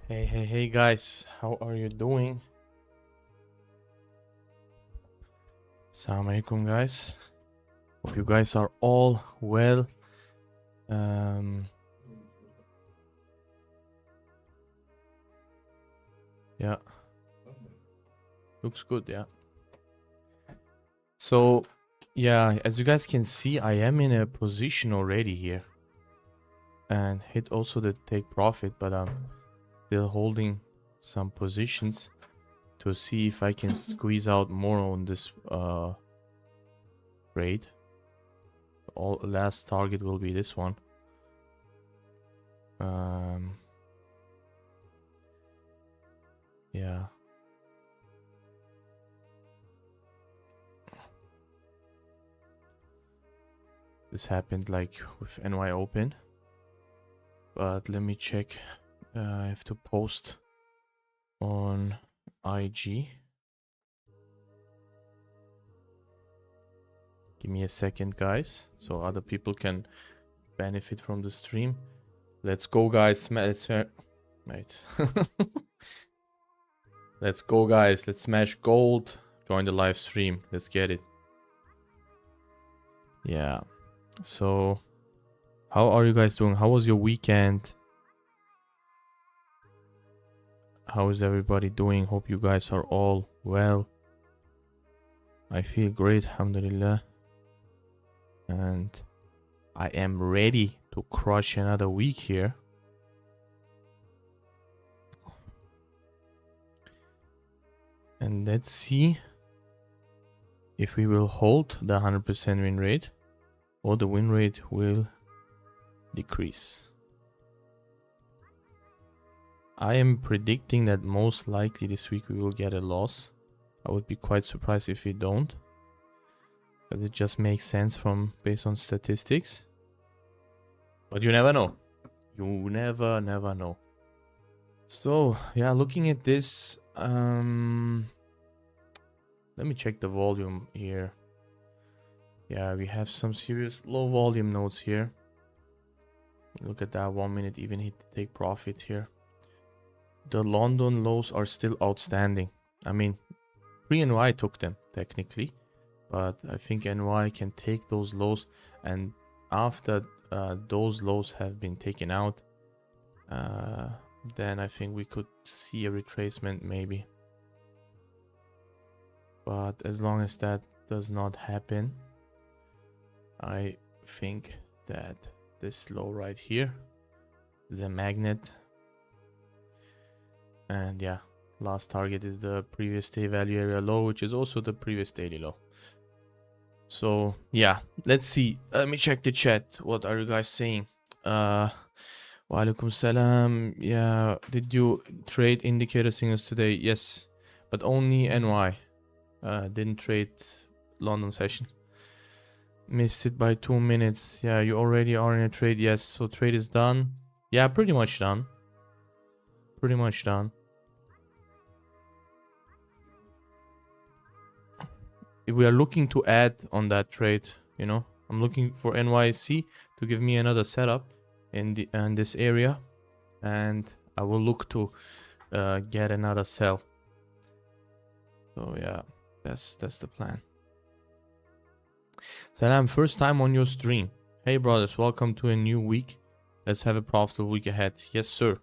Hey guys, how are you doing? Assalamu alaikum guys. Hope you guys are all well. Yeah, looks good, yeah. So, yeah, as you guys can see, I am in a position already here. And hit also the take profit, but I'm still holding some positions to see if I can squeeze out more on this trade. Last target will be this one. Yeah. This happened like with NY open. But let me check. I have to post on IG. Give me a second, guys, so other people can benefit from the stream. Let's go, guys. Let's Let's go, guys. Let's smash gold. Join the live stream. Let's get it. Yeah. So, how are you guys doing? How was your weekend? How is everybody doing? Hope you guys are all well. I feel great, alhamdulillah. And I am ready to crush another week here. And let's see if we will hold the 100% win rate or the win rate will decrease. I am predicting that most likely this week we will get a loss. I would be quite surprised if we don't, because it just makes sense based on statistics. But you never know. You never know. So yeah, looking at this, let me check the volume here. Yeah, we have some serious low volume nodes here. Look at that, 1 minute even hit the take profit here. The London lows are still outstanding. I mean, pre-NY took them technically, but I think NY can take those lows, and after those lows have been taken out, then I think we could see a retracement maybe. But as long as that does not happen, I think that this low right here is a magnet. And yeah, last target is the previous day value area low, which is also the previous daily low. So yeah, let's see. Let me check the chat. What are you guys saying? Wa alaikum salam. Yeah, did you trade indicator signals today? Yes, but only NY. Didn't trade London session. Missed it by 2 minutes. Yeah, you already are in a trade. Yes, so trade is done. Yeah, pretty much done. Pretty much done. We are looking to add on that trade, you know. I'm looking for NYC to give me another setup in this area, and I will look to get another sell. So yeah, that's the plan. Salam, first time on your stream. Hey brothers, welcome to a new week. Let's have a profitable week ahead. Yes sir,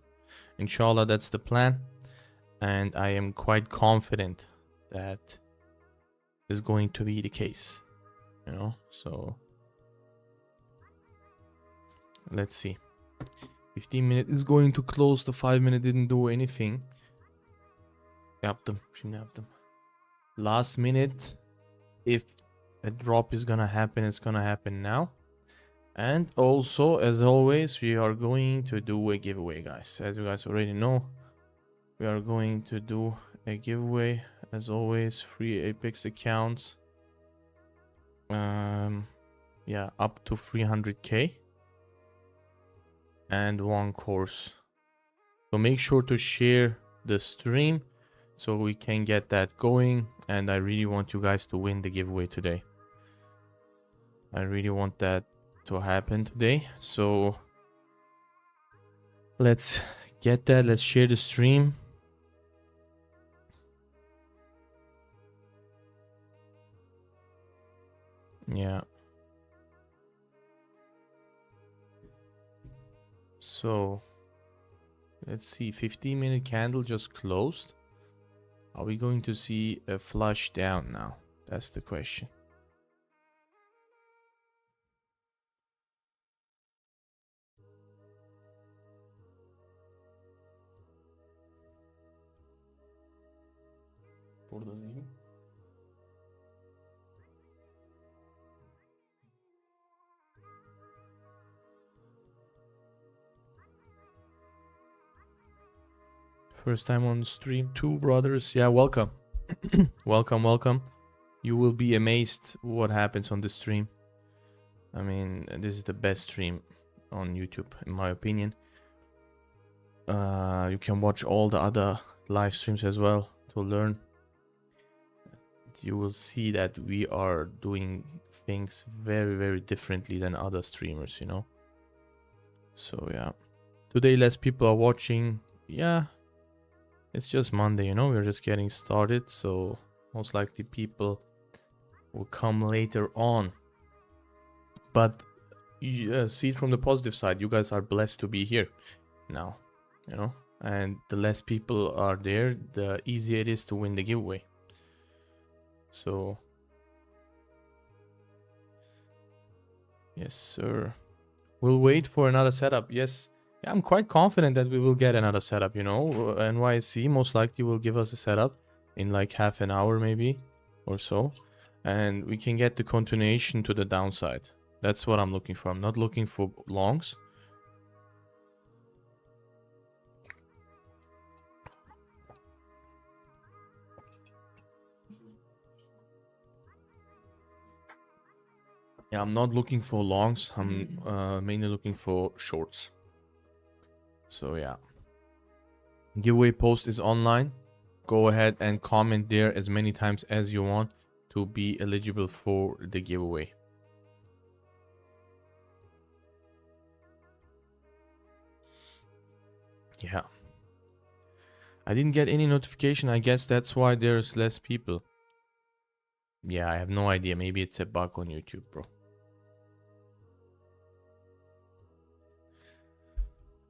inshallah, that's the plan, and I am quite confident that is going to be the case, you know. So let's see. 15 minute is going to close. The 5 minute didn't do anything. Yaptım. Şimdi yaptım. Last minute, if a drop is gonna happen, it's gonna happen now. And also, as always, we are going to do a giveaway, guys. As you guys already know, we are going to do a giveaway. As always, free Apex accounts. Yeah, up to 300k. And 1 course. So make sure to share the stream so we can get that going. And I really want you guys to win the giveaway today. I really want that to happen today. So let's get that. Let's share the stream. Yeah. So let's see. 15-minute candle just closed. Are we going to see a flush down now? That's the question. First time on stream too, brothers. Yeah, welcome. Welcome, welcome. You will be amazed what happens on the stream. I mean, this is the best stream on YouTube, in my opinion. You can watch all the other live streams as well to learn. You will see that we are doing things very, very differently than other streamers, you know. So yeah, today less people are watching. Yeah, it's just Monday, you know, we're just getting started, so most likely people will come later on. But see it from the positive side. You guys are blessed to be here now, you know, and the less people are there, the easier it is to win the giveaway. So yes, sir. We'll wait for another setup. Yes. Yeah, I'm quite confident that we will get another setup, you know. NYC most likely will give us a setup in like half an hour maybe or so. And we can get the continuation to the downside. That's what I'm looking for. I'm not looking for longs. Yeah, I'm not looking for longs. I'm mainly looking for shorts. So yeah. Giveaway post is online. Go ahead and comment there as many times as you want to be eligible for the giveaway. Yeah. I didn't get any notification. I guess that's why there's less people. Yeah, I have no idea. Maybe it's a bug on YouTube, bro.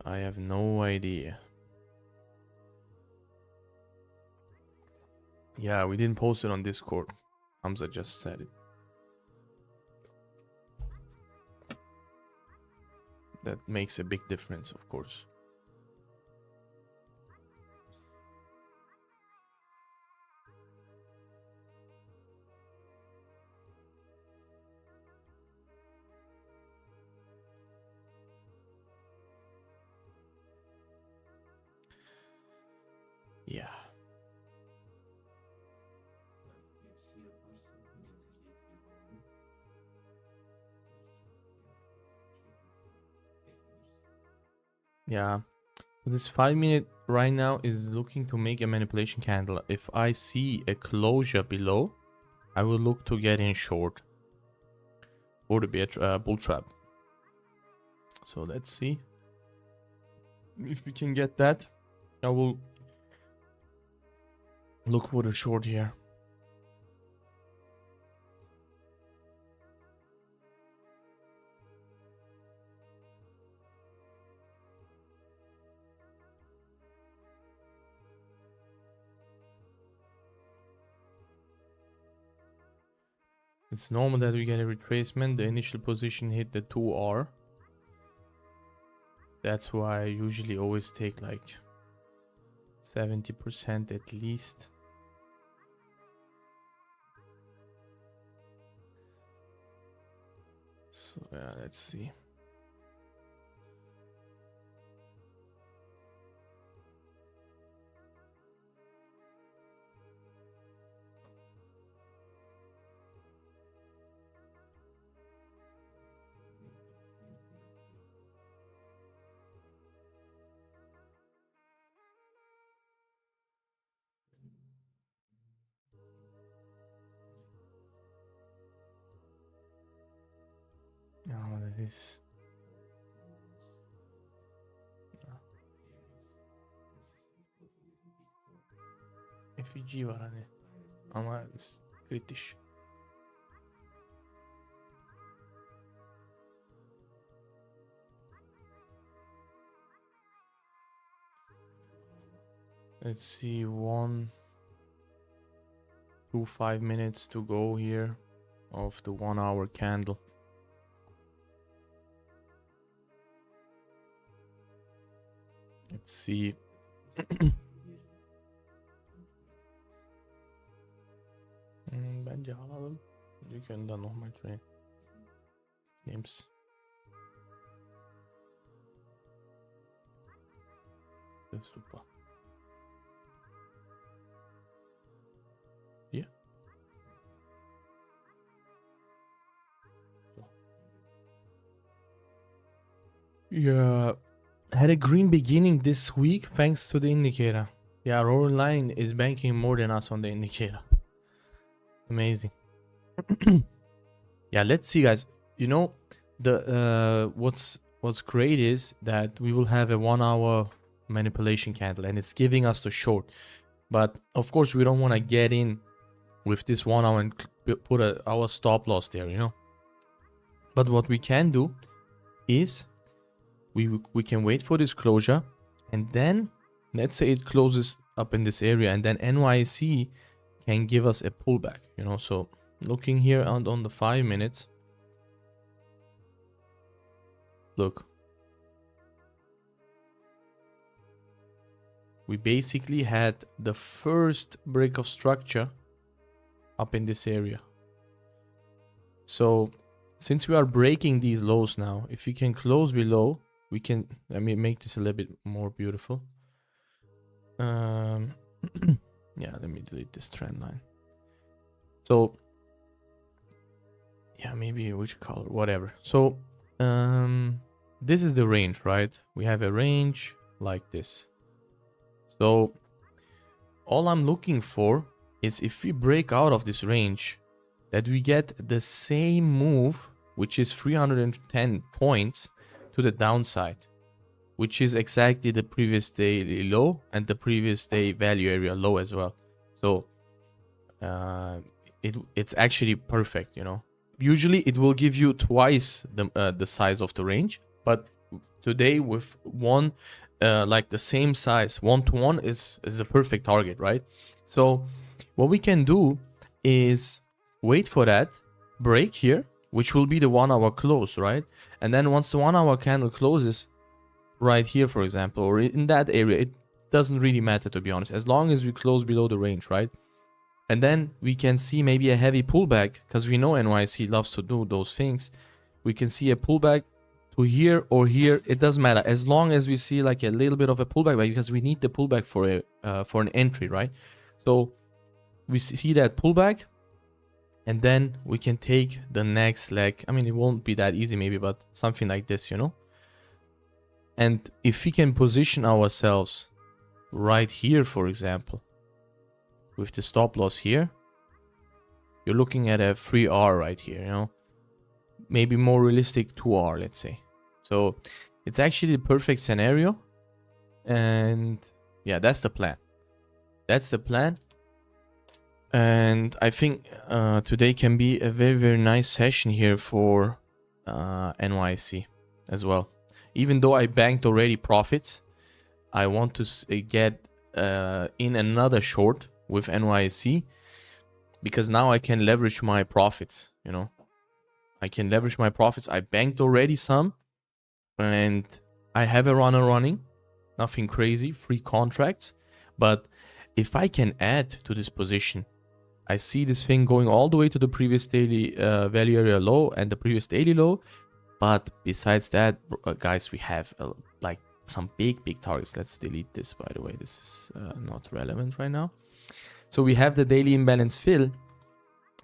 I have no idea. Yeah, we didn't post it on Discord. Hamza just said it. That makes a big difference, of course. Yeah. Yeah. This 5-minute right now is looking to make a manipulation candle. If I see a closure below, I will look to get in short or to be a bull trap. So let's see if we can get that. I will look for the short here. It's normal that we get a retracement. The initial position hit the 2R. That's why I usually always take like 70% at least. So yeah, let's see. Oh, that is... FEG var hani. Ama kritiş. Let's see, 5 minutes to go here of the 1 hour candle. Let's see. Bence alalım. Dükkanından normal train. Names. Super. Hier. So. Yeah. Had a green beginning this week thanks to the indicator. Yeah, Roaring Lion is banking more than us on the indicator. Amazing. Yeah, let's see, guys. You know, the what's great is that we will have a 1 hour manipulation candle and it's giving us the short. But of course, we don't want to get in with this 1 hour and put our stop loss there, you know. But what we can do is we can wait for this closure, and then let's say it closes up in this area, and then NYC can give us a pullback, you know. So looking here on the 5 minutes, look, we basically had the first break of structure up in this area. So since we are breaking these lows now, if we can close below, we can, let me make this a little bit more beautiful. Yeah, let me delete this trend line. So yeah, maybe which color, whatever. So this is the range, right? We have a range like this. So all I'm looking for is if we break out of this range, that we get the same move, which is 310 points to the downside, which is exactly the previous daily low and the previous day value area low as well. So it's actually perfect, you know. Usually it will give you twice the size of the range, but today with one like the same size, 1-to-1 is the perfect target, right? So what we can do is wait for that break here, which will be the 1 hour close, right? And then once the 1 hour candle closes right here, for example, or in that area, it doesn't really matter, to be honest, as long as we close below the range, right? And then we can see maybe a heavy pullback, because we know NYC loves to do those things. We can see a pullback to here or here, it doesn't matter, as long as we see like a little bit of a pullback, because we need the pullback for an entry, right? So we see that pullback, and then we can take the next leg. I mean, it won't be that easy maybe, but something like this, you know. And if we can position ourselves right here, for example, with the stop loss here, you're looking at a 3R right here, you know, maybe more realistic 2R, let's say. So it's actually the perfect scenario. And yeah, that's the plan. That's the plan. And I think today can be a very, very nice session here for NYC as well. Even though I banked already profits, I want to get in another short with NYC, because now I can leverage my profits, you know. I can leverage my profits. I banked already some, and I have a runner running. Nothing crazy, free contracts. But if I can add to this position, I see this thing going all the way to the previous daily value area low and the previous daily low. But besides that, guys, we have like some big targets. Let's delete this, by the way. This is not relevant right now. So we have the daily imbalance fill,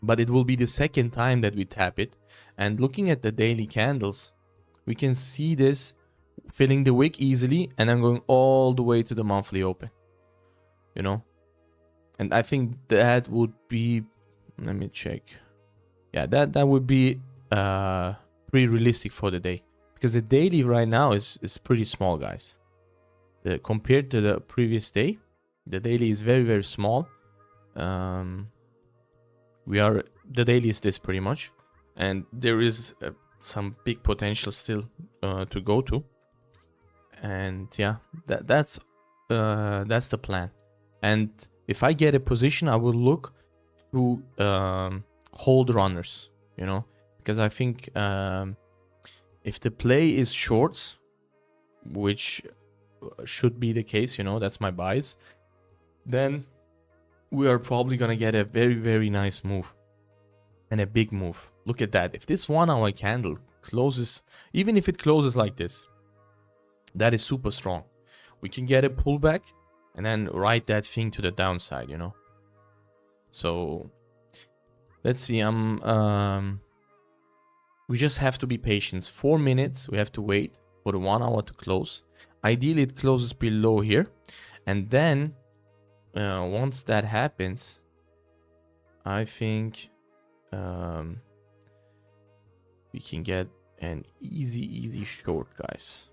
but it will be the second time that we tap it. And looking at the daily candles, we can see this filling the wick easily, and then going all the way to the monthly open, you know. And I think that would be, let me check. Yeah, that would be pretty realistic for the day, because the daily right now is pretty small, guys. Compared to the previous day, the daily is very, very small. The daily is this pretty much, and there is some big potential still to go to. And yeah, that's the plan. And if I get a position, I will look to hold runners, you know, because I think if the play is shorts, which should be the case, you know, that's my bias, then we are probably gonna get a very, very nice move and a big move. Look at that. If this 1 hour candle closes, even if it closes like this, that is super strong. We can get a pullback and then ride that thing to the downside, you know. So let's see. We just have to be patient. 4 minutes. We have to wait for the 1 hour to close. Ideally, it closes below here, and then once that happens, I think we can get an easy short, guys.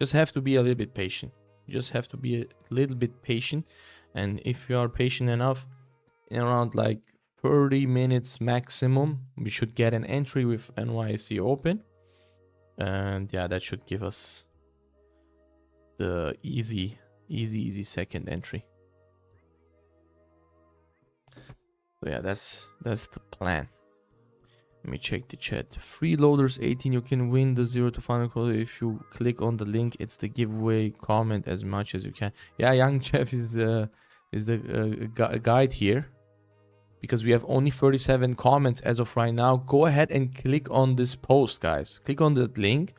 Just have to be a little bit patient. You just have to be a little bit patient, and if you are patient enough, in around like 30 minutes maximum, we should get an entry with NYSE open, and yeah, that should give us the easy second entry. So yeah, that's the plan. Let me check the chat. Freeloaders 18, you can win the 0 to final call if you click on the link. It's the giveaway. Comment as much as you can. Yeah, Young Chef is the guide here, because we have only 37 comments as of right now. Go ahead and click on this post, guys. Click on that link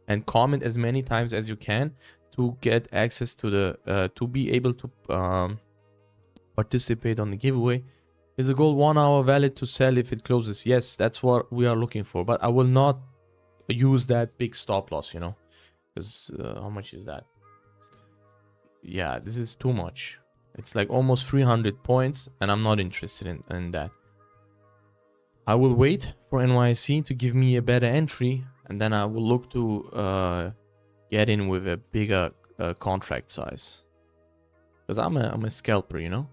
and comment as many times as you can to get access to the to be able to participate on the giveaway. Is the goal 1 hour valid to sell if it closes? Yes, that's what we are looking for. But I will not use that big stop loss, you know, because how much is that? Yeah, this is too much. It's like almost 300 points, and I'm not interested in that. I will wait for NYSE to give me a better entry, and then I will look to get in with a bigger contract size. Because I'm a scalper, you know.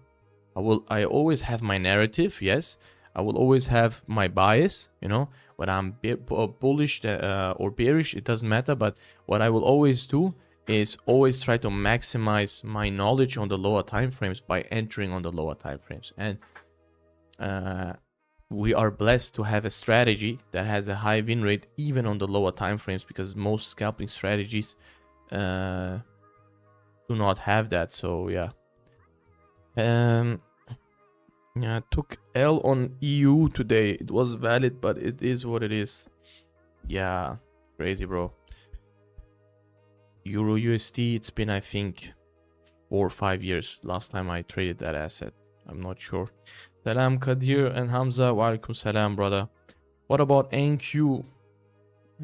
I always have my narrative, yes. I will always have my bias, you know. When I'm bullish or bearish, it doesn't matter. But what I will always do is always try to maximize my knowledge on the lower time frames by entering on the lower time frames. And we are blessed to have a strategy that has a high win rate even on the lower time frames, because most scalping strategies do not have that. So yeah. Yeah, I took L on EU today. It was valid, but it is what it is. Yeah, crazy, bro. Euro USD, it's been, I think, 4 or 5 years last time I traded that asset. I'm not sure. Salam Kadir and Hamza. Wa alaikum salam, brother. What about NQ?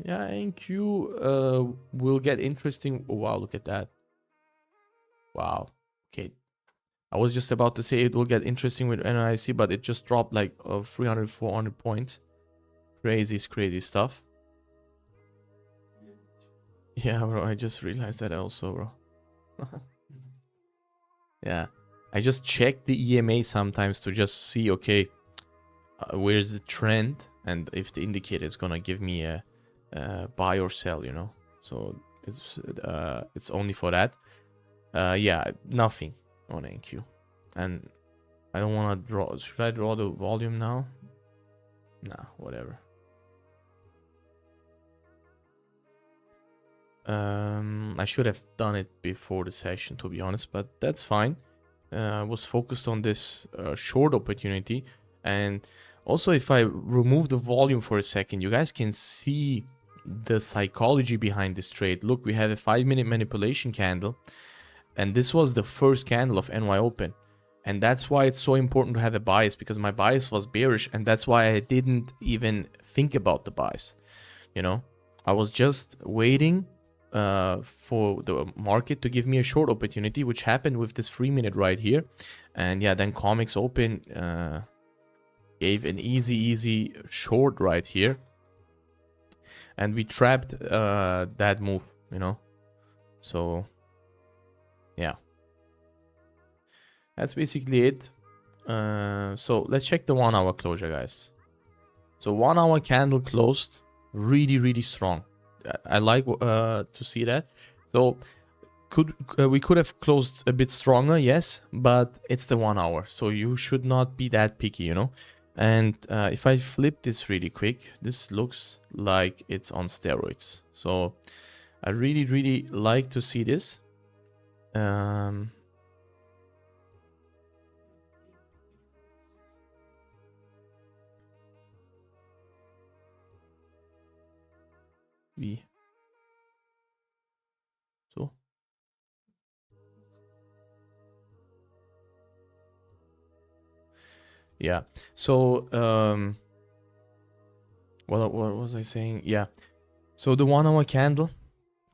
Yeah, NQ will get interesting. Oh, wow, look at that. Wow. Okay. I was just about to say it will get interesting with NYSE, but it just dropped like 300, 400 points. Crazy stuff. Yeah, bro, I just realized that also, bro. Yeah, I just check the EMA sometimes to just see, okay, where's the trend, and if the indicator is gonna give me a buy or sell, you know. So it's only for that. Yeah, nothing on NQ, and I don't want to draw. Should I draw the volume now? Nah, whatever. I should have done it before the session, to be honest, but that's fine. I was focused on this short opportunity, and also if I remove the volume for a second, you guys can see the psychology behind this trade. Look, we have a 5-minute manipulation candle, and this was the first candle of NY Open. And that's why it's so important to have a bias, because my bias was bearish, and that's why I didn't even think about the bias. You know, I was just waiting for the market to give me a short opportunity, which happened with this 3-minute right here. And yeah, then Comics Open gave an easy short right here. And we trapped that move, you know. So yeah, that's basically it. So let's check the 1 hour closure, guys. So 1 hour candle closed really strong. I like to see that. So we could have closed a bit stronger, yes, but it's the 1 hour, so you should not be that picky, you know. And if I flip this really quick, this looks like it's on steroids. So I really like to see this. So yeah, so what was I saying? Yeah, so the 1 hour candle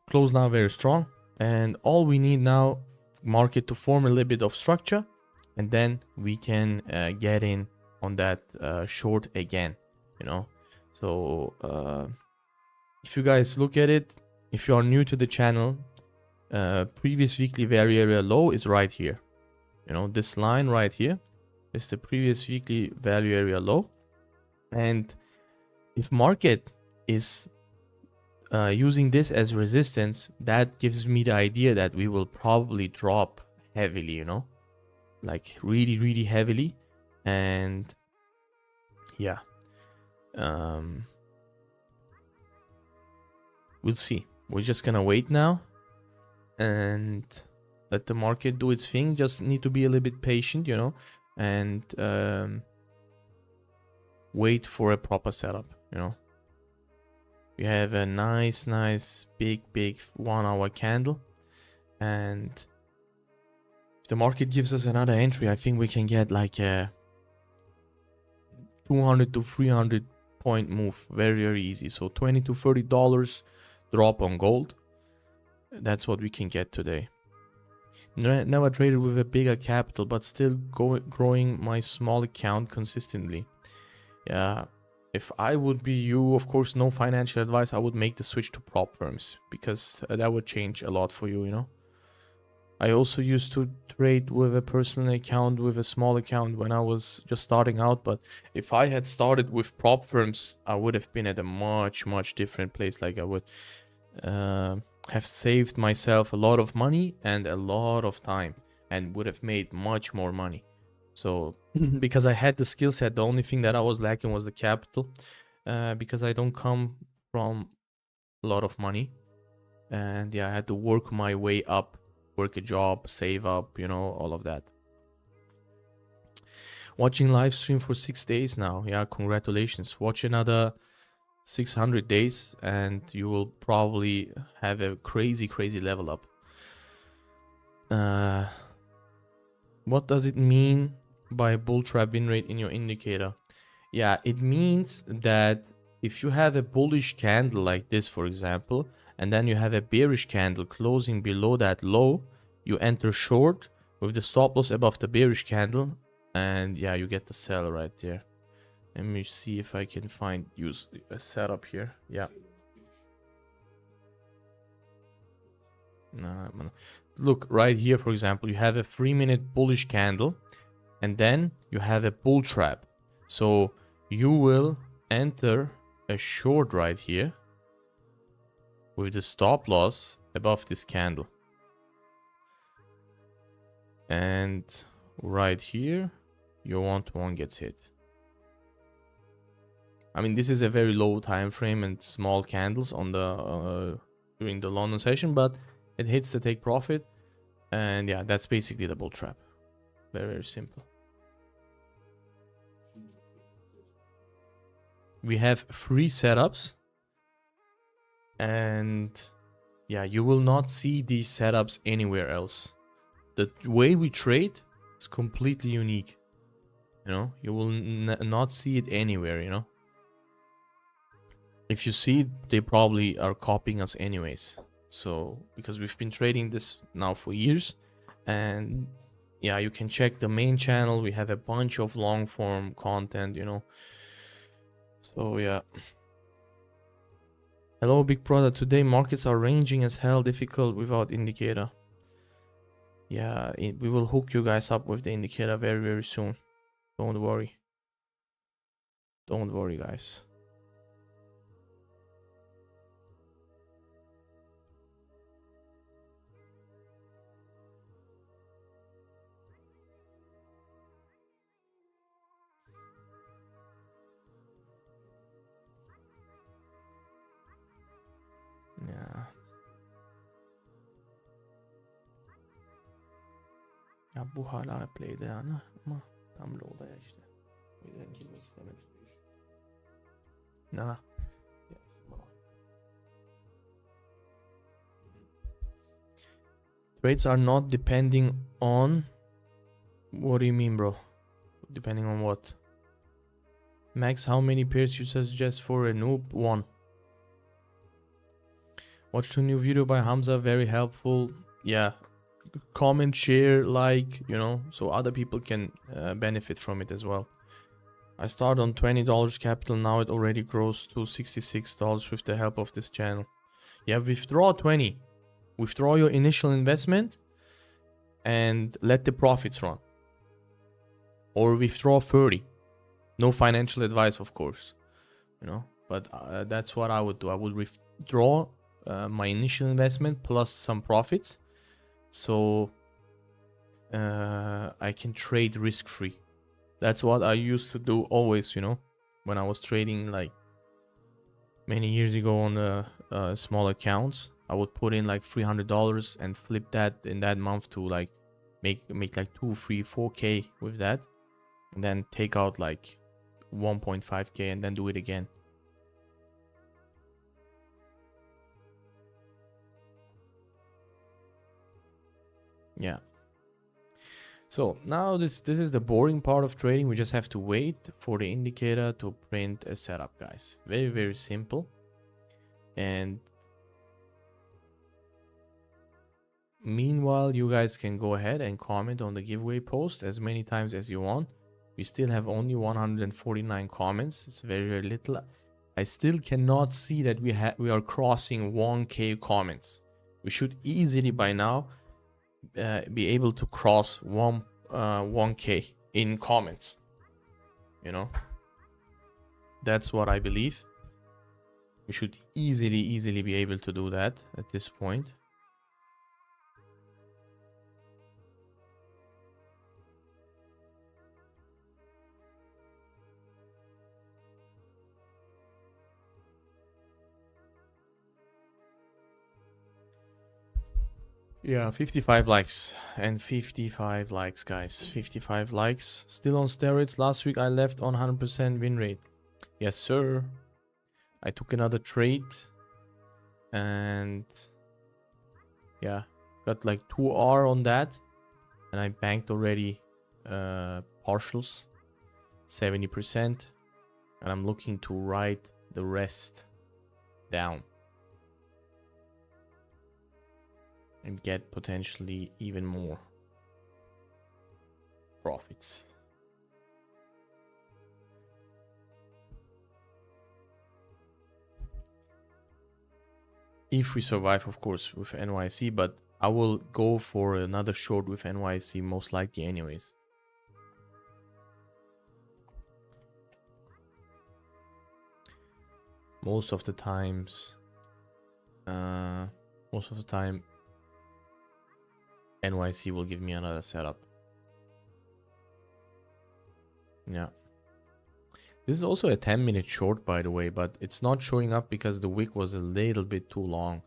closed now very strong, and all we need now, market to form a little bit of structure, and then we can get in on that short again, you know. So if you guys look at it, if you are new to the channel, previous weekly value area low is right here, you know. This line right here is the previous weekly value area low, and if market is using this as resistance, that gives me the idea that we will probably drop heavily, you know, like really heavily. And yeah, we'll see. We're just gonna wait now and let the market do its thing. Just need to be a little bit patient, you know, and wait for a proper setup, you know. We have a nice big 1 hour candle, and the market gives us another entry. I think we can get like a 200 to 300 point move very easy. So $20 to $30 drop on gold. That's what we can get today. Never traded with a bigger capital, but still growing my small account consistently. Yeah, if I would be you, of course, no financial advice, I would make the switch to prop firms, because that would change a lot for you, you know. I also used to trade with a personal account, with a small account when I was just starting out, but if I had started with prop firms, I would have been at a much different place. Like I would have saved myself a lot of money and a lot of time, and would have made much more money. So because I had the skill set, the only thing that I was lacking was the capital, because I don't come from a lot of money, and yeah, I had to work my way up, work a job, save up, you know, all of that. Watching live stream for 6 days now. Yeah, congratulations. Watch another 600 days and you will probably have a crazy level up. What does it mean by bull trap win rate in your indicator? Yeah, it means that if you have a bullish candle like this, for example, and then you have a bearish candle closing below that low, you enter short with the stop loss above the bearish candle, and yeah, you get the sell right there. Let me see if I can use a setup here. Yeah. Look right here, for example, you have a 3-minute bullish candle, and then you have a bull trap. So you will enter a short right here with the stop loss above this candle. And right here, your 1-to-1 gets hit. I mean, this is a very low time frame and small candles on the during the London session, but it hits the take profit, and yeah, that's basically the bull trap. Very simple. We have 3 setups, and yeah, you will not see these setups anywhere else. The way we trade is completely unique. You know, you will not see it anywhere, you know. If you see it, they probably are copying us anyways. So, because we've been trading this now for years, and yeah, you can check the main channel. We have a bunch of long form content, you know. So yeah. Hello, big brother. Today markets are ranging as hell, difficult without indicator. Yeah, we will hook you guys up with the indicator very soon. Don't worry. Don't worry, guys. Ya. Ya bu hala play'de yani ama tam low'da ya işte. O yüzden girmek istemedim. Nah. Yes, bro. Trades are not depending on. What do you mean, bro? Depending on what? Max, how many pairs you suggest for a noob? 1. Watched a new video by Hamza, very helpful. Yeah, comment, share, like, you know, so other people can benefit from it as well. I started on $20 capital, now it already grows to $66 with the help of this channel. Yeah, withdraw 20. Withdraw your initial investment and let the profits run. Or withdraw 30. No financial advice, of course, you know, but that's what I would do. I would withdraw my initial investment plus some profits, so I can trade risk-free. That's what I used to do always, you know, when I was trading like many years ago on the small accounts. I would put in like $300 and flip that in that month to like make like 2, 3, 4K with that, and then take out like 1.5K and then do it again. Yeah. So now this is the boring part of trading. We just have to wait for the indicator to print a setup, guys. Very, very simple. And meanwhile, you guys can go ahead and comment on the giveaway post as many times as you want. We still have only 149 comments. It's very, very little. I still cannot see that we are crossing 1K comments. We should easily by now be able to cross 1K in comments. You know, that's what I believe. We should easily be able to do that at this point. Yeah, 55 likes and 55 likes, guys. 55 likes. Still on steroids. Last week I left on 100% win rate. Yes, sir. I took another trade and yeah, got like 2R on that, and I banked already partials 70%, and I'm looking to write the rest down and get potentially even more profits. If we survive, of course, with NYC, but I will go for another short with NYC most likely anyways. Most of the time NYC will give me another setup. Yeah. This is also a 10-minute short, by the way, but it's not showing up because the wick was a little bit too long.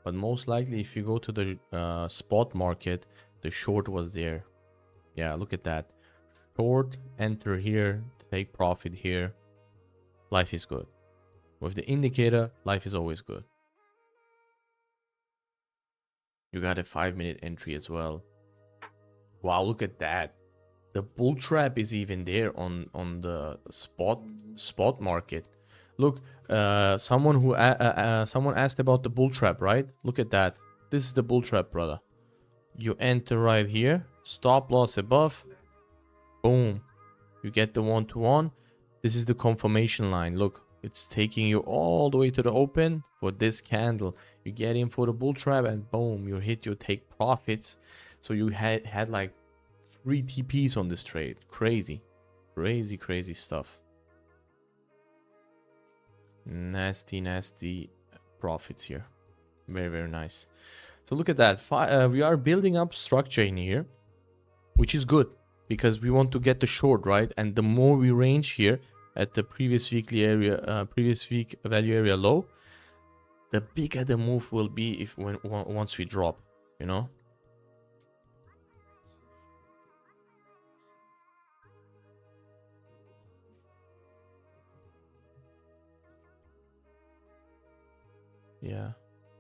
But most likely, if you go to the spot market, the short was there. Yeah, look at that. Short, enter here, take profit here. Life is good. With the indicator, life is always good. You got a 5-minute entry as well. Wow, look at that. The bull trap is even there on the spot market. Look, someone asked about the bull trap, right? Look at that. This is the bull trap, brother. You enter right here, stop loss above, boom. You get the 1-to-1. This is the confirmation line. Look, it's taking you all the way to the open for this candle. You get in for the bull trap and boom, you hit your take profits. So you had like 3 TPs on this trade. Crazy. Crazy stuff. Nasty profits here. Very nice. So look at that. We are building up structure in here, which is good because we want to get the short, right? And the more we range here at the previous week value area low, the bigger the move will be once we drop, you know. Yeah,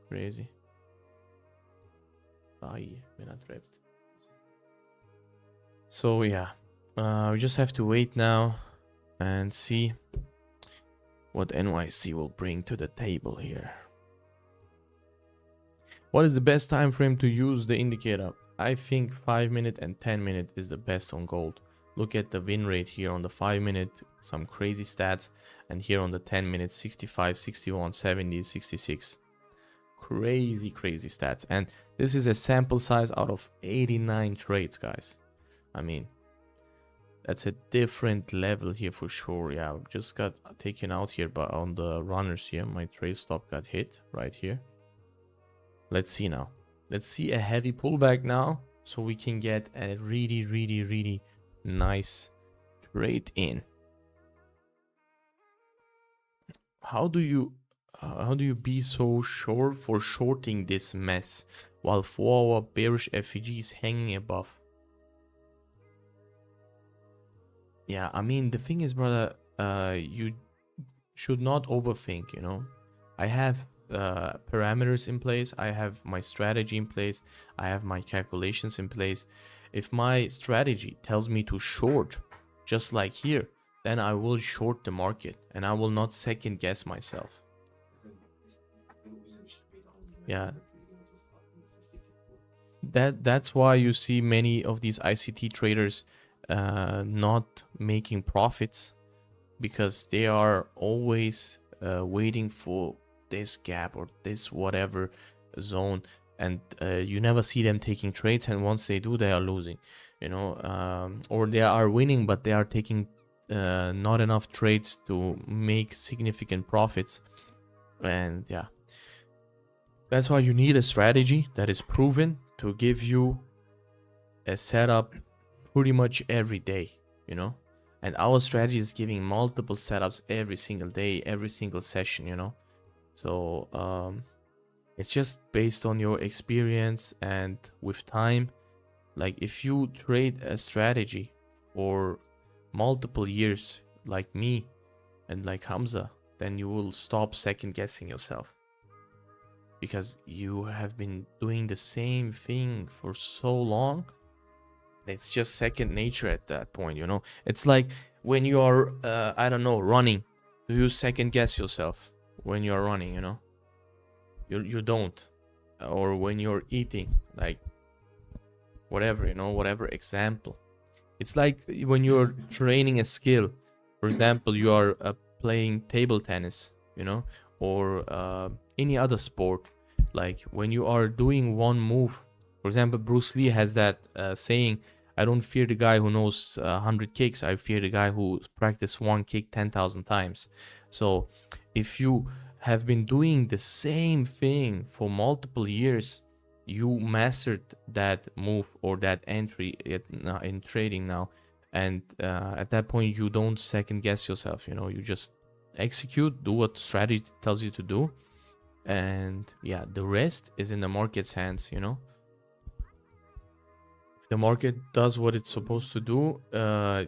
crazy. Ay, we're not trapped. So yeah, we just have to wait now and see what NYC will bring to the table here. What is the best time frame to use the indicator? I think 5 minute and 10 minute is the best on gold. Look at the win rate here on the 5 minute, some crazy stats, and here on the 10 minutes, 65, 61, 70, 66. Crazy stats. And this is a sample size out of 89 trades, guys. I mean, that's a different level here for sure. Yeah, just got taken out here, but on the runners here, my trade stop got hit right here. Let's see now. Let's see a heavy pullback now, so we can get a really nice trade in. How do you be so sure for shorting this mess while 4-hour bearish FEG is hanging above? Yeah, I mean, the thing is, brother, you should not overthink, you know. I have parameters in place, I have my strategy in place, I have my calculations in place. If my strategy tells me to short, just like here, then I will short the market and I will not second guess myself. Yeah, that's why you see many of these ICT traders not making profits, because they are always waiting for this gap or this whatever zone, and you never see them taking trades, and once they do, they are losing, you know, or they are winning but they are taking not enough trades to make significant profits. And yeah, that's why you need a strategy that is proven to give you a setup pretty much every day, you know. And our strategy is giving multiple setups every single day, every single session, you know. So it's just based on your experience, and with time, like if you trade a strategy for multiple years like me and like Hamza, then you will stop second guessing yourself, because you have been doing the same thing for so long. It's just second nature at that point, you know. It's like when you are I don't know, running. Do you second guess yourself when you are running, you know? You don't. Or when you're eating, like whatever, you know, whatever example. It's like when you're training a skill. For example, you are playing table tennis, you know, or any other sport. Like when you are doing one move, for example, Bruce Lee has that saying, I don't fear the guy who knows 100 kicks, I fear the guy who practiced one kick 10,000 times. So if you have been doing the same thing for multiple years, you mastered that move or that entry in trading now. And at that point, you don't second guess yourself, you know, you just execute, do what strategy tells you to do. And yeah, the rest is in the market's hands, you know. If the market does what it's supposed to do,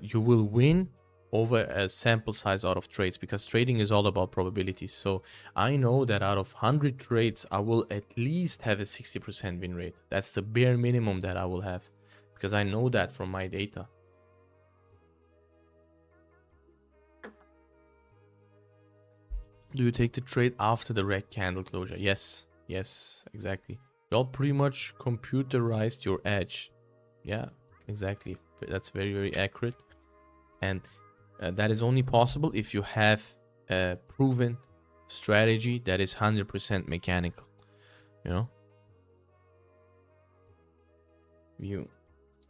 you will win over a sample size out of trades, because trading is all about probabilities. So I know that out of 100 trades, I will at least have a 60% win rate. That's the bare minimum that I will have, because I know that from my data. Do you take the trade after the red candle closure? Yes, exactly. Y'all pretty much computerized your edge. Yeah, exactly. That's very accurate. And that is only possible if you have a proven strategy that is 100% mechanical, you know.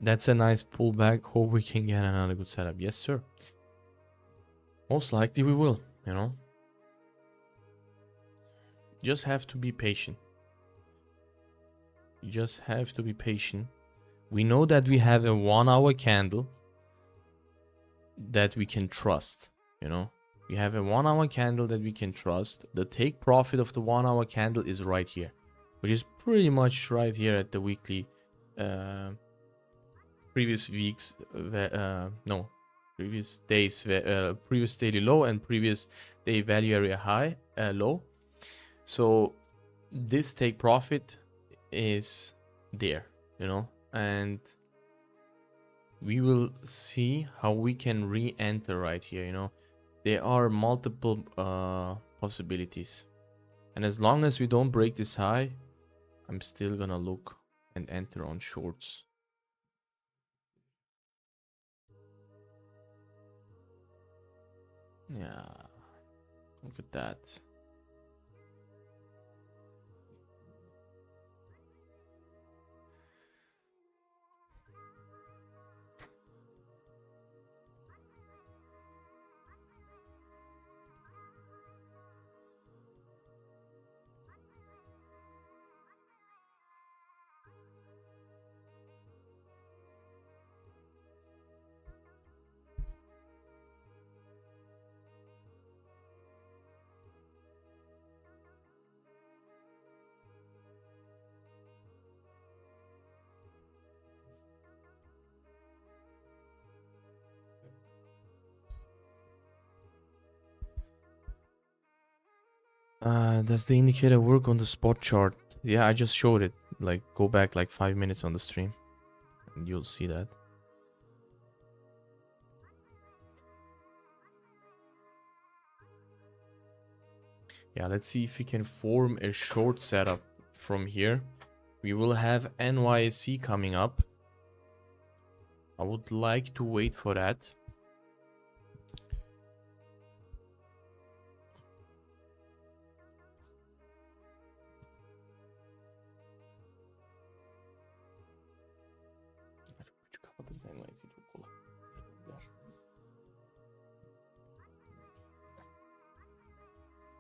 That's a nice pullback. Hope we can get another good setup. Yes, sir. Most likely we will, you know. Just have to be patient. You just have to be patient. We know that we have a 1 hour candle that we can trust, you know. We have a 1 hour candle that we can trust. The take profit of the 1 hour candle is right here, which is pretty much right here at the weekly previous weeks no, previous days previous daily low and previous day value area high low. So this take profit is there, you know, and we will see how we can re-enter right here, you know. There are multiple possibilities, and as long as we don't break this high, I'm still gonna look and enter on shorts. Yeah, look at that. Does the indicator work on the spot chart? Yeah, I just showed it. Like, go back like 5 minutes on the stream and you'll see that. Yeah, let's see if we can form a short setup from here. We will have NYSE coming up. I would like to wait for that.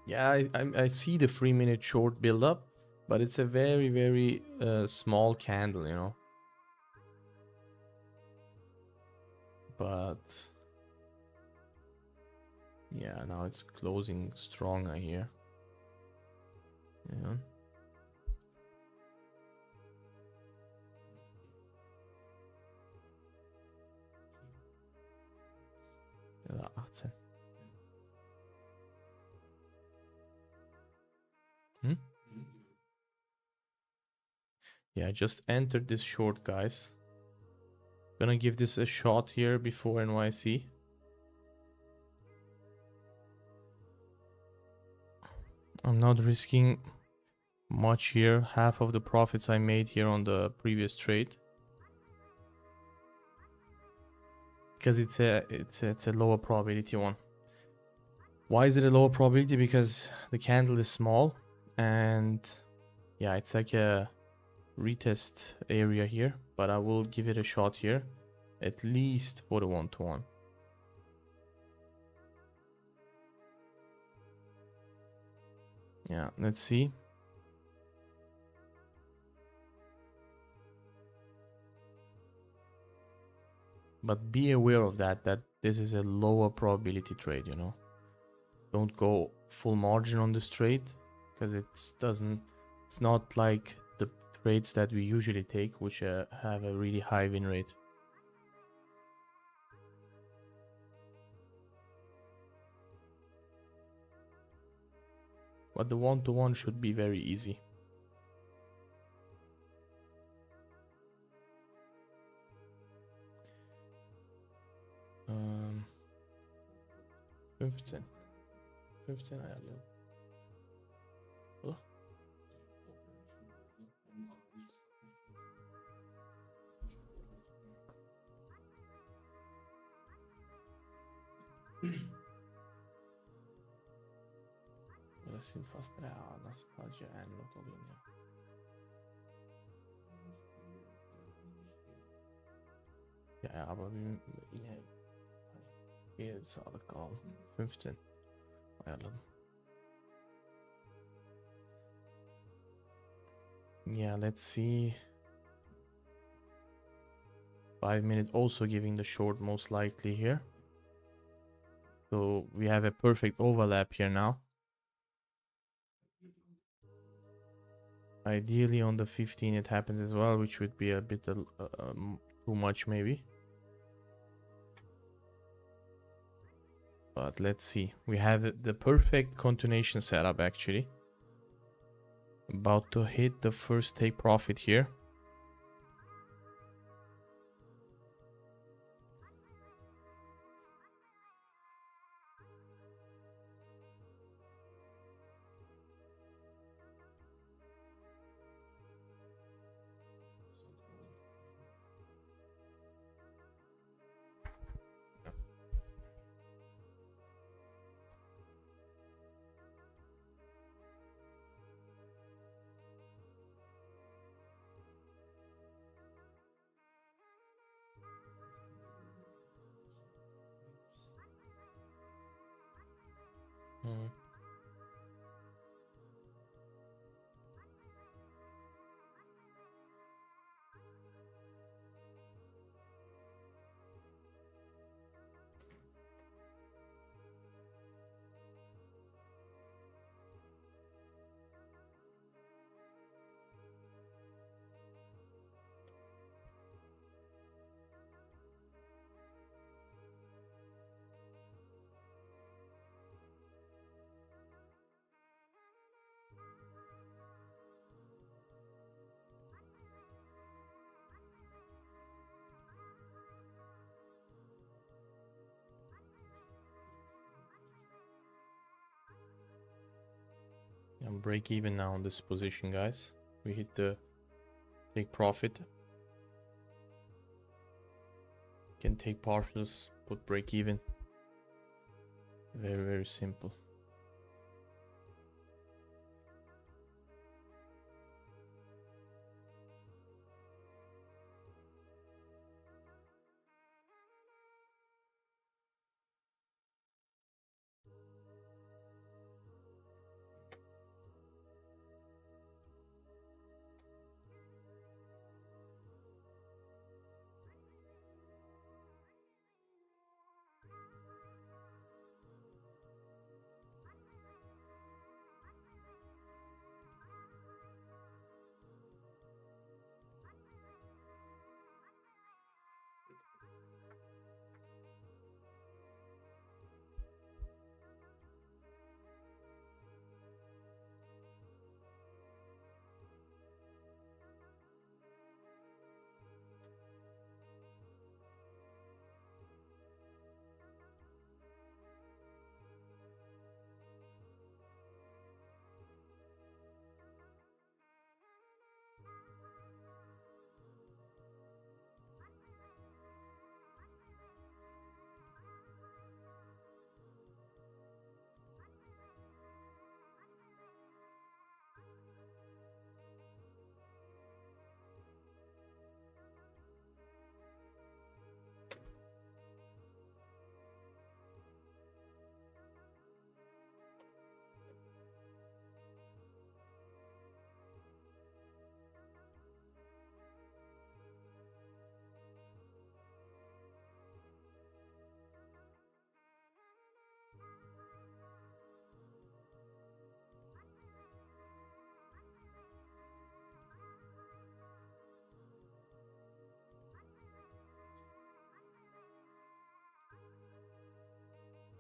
Yeah, I see the 3-minute short build up, but it's a very, very small candle, you know. But yeah, now it's closing stronger here. Yeah. Ja, 18. Yeah, I just entered this short, guys. Gonna give this a shot here before NYC. I'm not risking much here. Half of the profits I made here on the previous trade. Because it's a lower probability one. Why is it a lower probability? Because the candle is small and yeah, it's like a retest area here, but I will give it a shot here, at least for the 1-to-1. Yeah, let's see. But be aware of that this is a lower probability trade, you know. Don't go full margin on this trade, because it's not like the trades that we usually take, which have a really high win rate. But the 1-to-1 should be very easy. Um, 15 ayarlayalım. Oh. Burası fast ya, nasıl sadece enlot alayım ya. Ja, aber yine bir sağlık al. 15 ayarladım. Yeah, let's see. 5 minutes also giving the short most likely here. So we have a perfect overlap here now. Ideally on the 15 it happens as well, which would be a bit too much maybe. But let's see. We have the perfect continuation setup actually. About to hit the first take profit here. Hmm. And break even now on this position, guys. We hit the take profit. Can take partials, put break even. Very, very simple.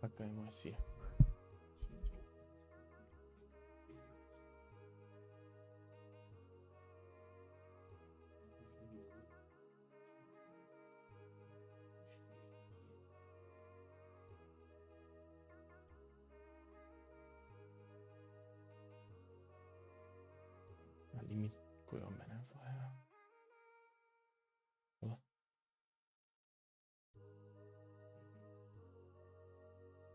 Okay, I see. Limit koyuyorum ben en fazla ya. Ulan.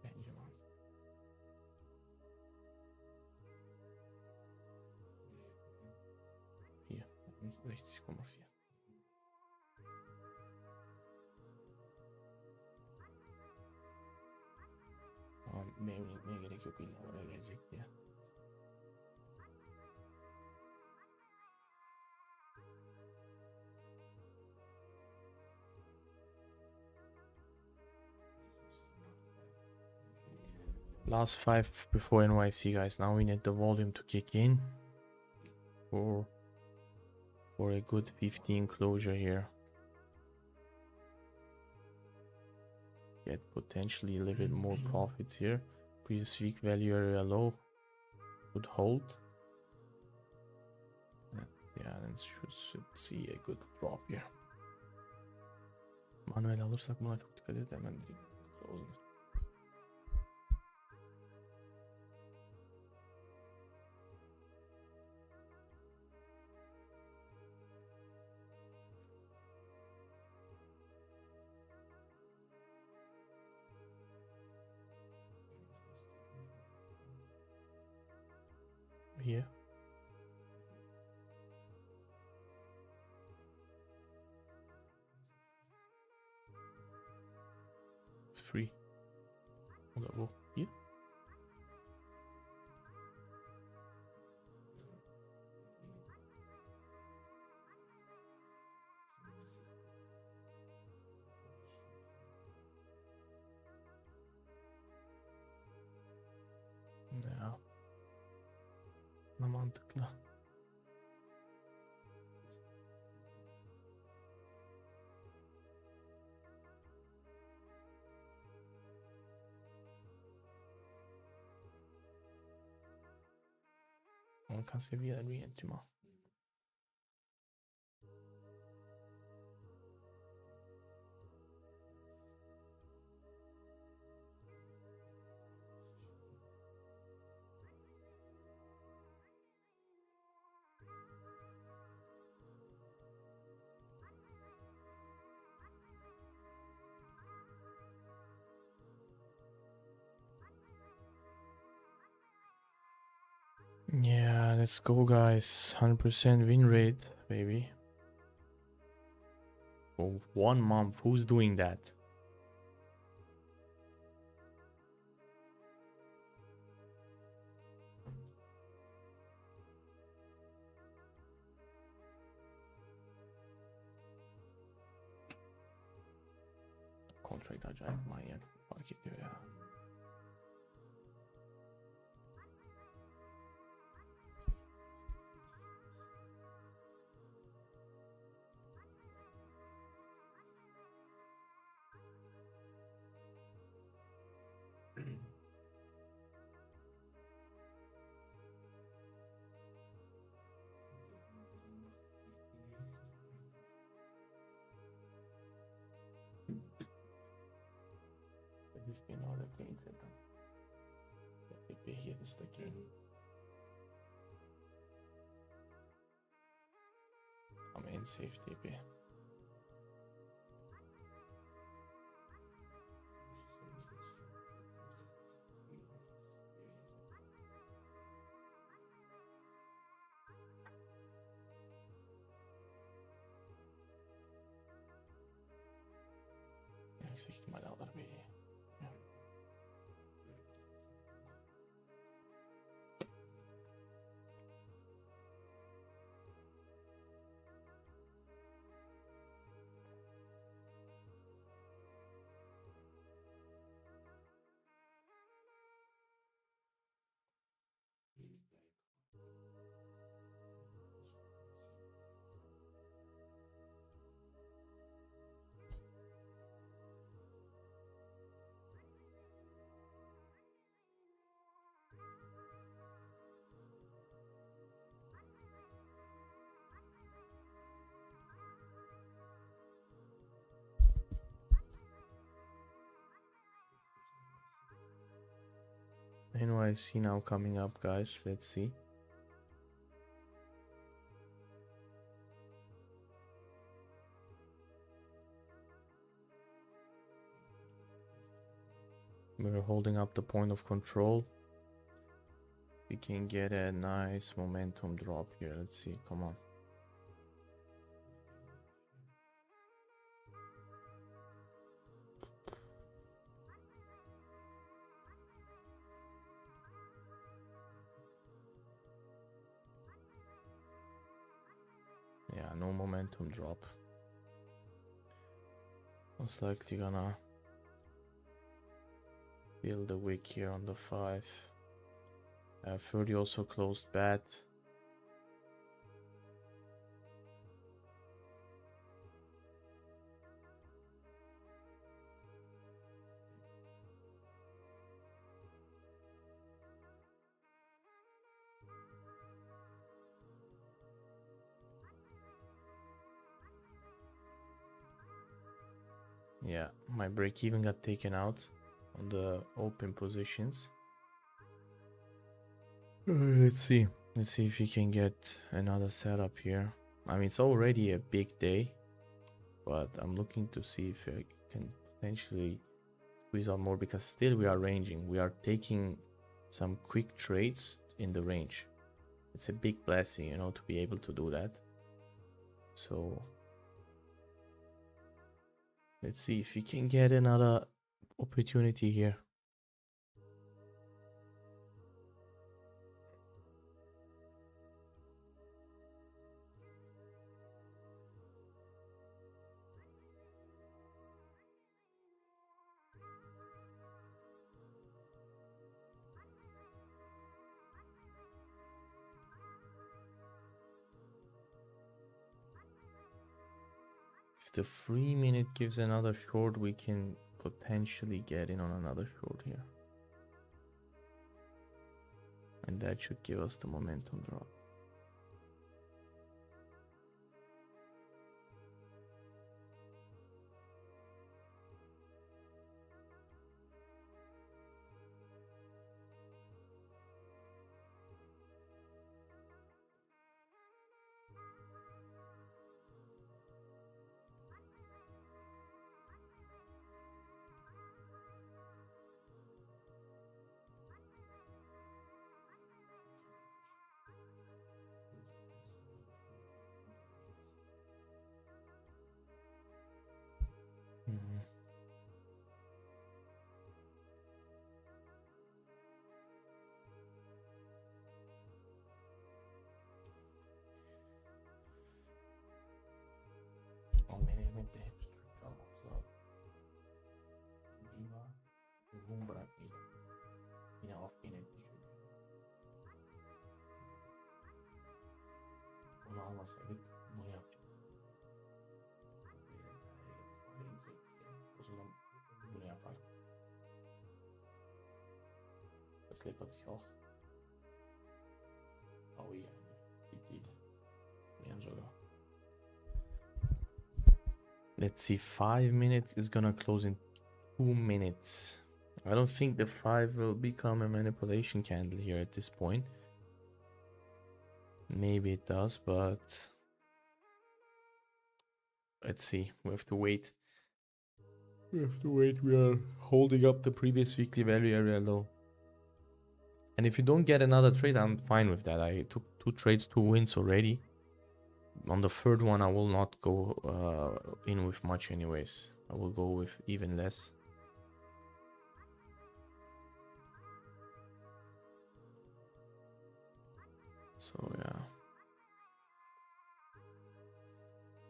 Bence var. Hier, 60,4. Benim gitmeye gerek yok, illa oraya gelecek diye. Last 5 before NYC, guys. Now we need the volume to kick in for a good 15 closure here. Get potentially a little bit more profits here. Previous week value area low would hold. Yeah, then should see a good drop here. Manuel alırsak buna çok dikkat et, hemen close. Here. Free. Oder wo? Hier? Ja. Mantıklı. Man kan se vidare egentligen. Yeah, let's go, guys. 100% win rate, baby. For 1 month, who's doing that? Contract acayip manyak, fark ediyor ya. This is been all the gains that they pay here is the game. I'm in safe TP. Yüksek ihtimalle alır bir. NYC now coming up, guys. Let's see. We're holding up the point of control. We can get a nice momentum drop here. Let's see. Come on. no momentum drop. Most likely gonna fill the wick here on the 5. 30 also closed bad. Yeah, my break even got taken out on the open positions. Let's see if we can get another setup here. I mean, it's already a big day, but I'm looking to see if I can potentially squeeze out more, because still we are ranging. We are taking some quick trades in the range. It's a big blessing, you know, to be able to do that. So let's see if we can get another opportunity here. If the 3-minute gives another short, we can potentially get in on another short here. And that should give us the momentum drop. Mhm. Oh, management de hep strict olmamız lazım. Bina uzun bırakmayacağım. Yine off yine düşüyor. Onu almasaydık bunu yapacağız. O zaman bunu yapar. Släppa till. Oh yeah. Riktigt. Igen sogar. Let's see, 5 minutes is gonna close in 2 minutes. I don't think the 5 will become a manipulation candle here at this point. Maybe it does, but let's see. We have to wait. We have to wait. We are holding up the previous weekly value area low. And if you don't get another trade, I'm fine with that. I took 2 trades, 2 wins already. On the third one, I will not go in with much anyways. I will go with even less. So yeah.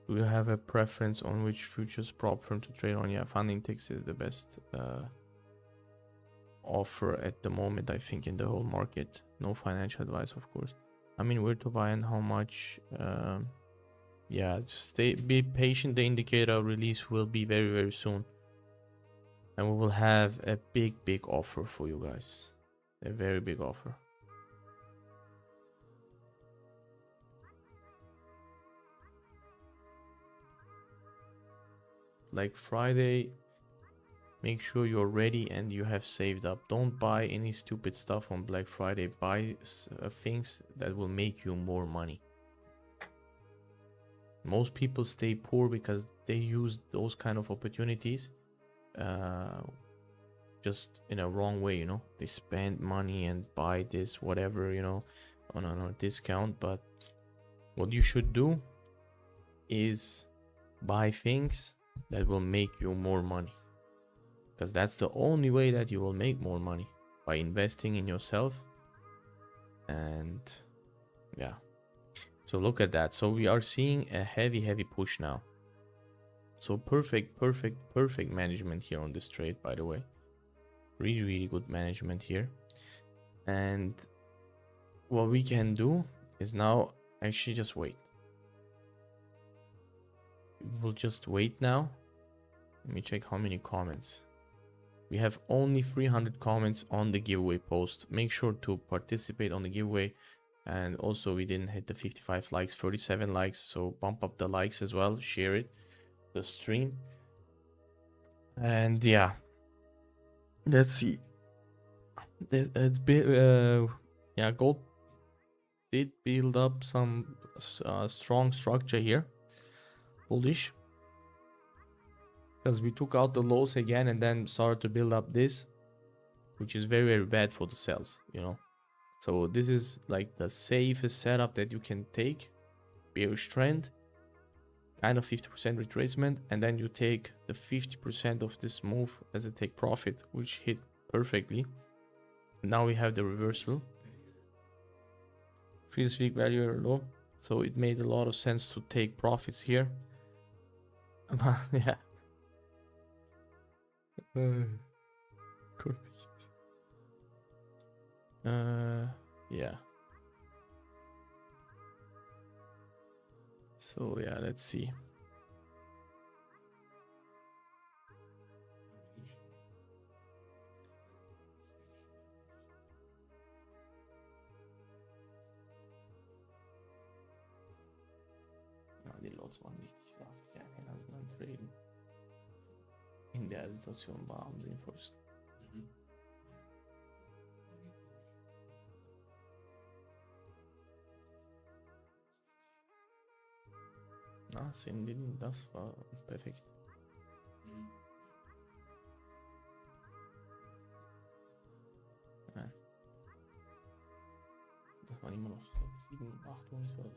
Do you have a preference on which futures prop firm to trade on? Yeah, Funding Ticks is the best offer at the moment, I think, in the whole market. No financial advice, of course. I mean, where to buy and how much? Yeah, just be patient. The indicator release will be very, very soon. And we will have a big offer for you guys. A very big offer. Like Friday, make sure you're ready and you have saved up. Don't buy any stupid stuff on Black Friday. Buy things that will make you more money. Most people stay poor because they use those kind of opportunities just in a wrong way, you know. They spend money and buy this whatever, you know, on a discount. But what you should do is buy things that will make you more money, because that's the only way that you will make more money, by investing in yourself. And yeah, So look at that. So we are seeing a heavy push now. So perfect management here on this trade, by the way. Really good management here. And what we can do is now actually just wait. We'll just wait now. Let me check how many comments. We have only 300 comments on the giveaway post. Make sure to participate on the giveaway. And also we didn't hit the 55 likes, 37 likes. So bump up the likes as well. Share it, the stream. And yeah, let's see. It's yeah, gold did build up some strong structure here. Bullish. Because we took out the lows again and then started to build up this, which is very bad for the sells, you know. So this is like the safest setup that you can take. Bearish trend, kind of 50% retracement, and then you take the 50% of this move as a take profit, which hit perfectly. Now we have the reversal. Previous week value area low, so it made a lot of sense to take profits here. Yeah. Correct. Yeah. So yeah, let's see. Ja, die Lots waren richtig kraftig, ja, also beim Traden. In der Situation war am sinnvollsten. Na, sehen die, das war perfekt. Ja. Das waren immer noch 7, 8 Uhr oder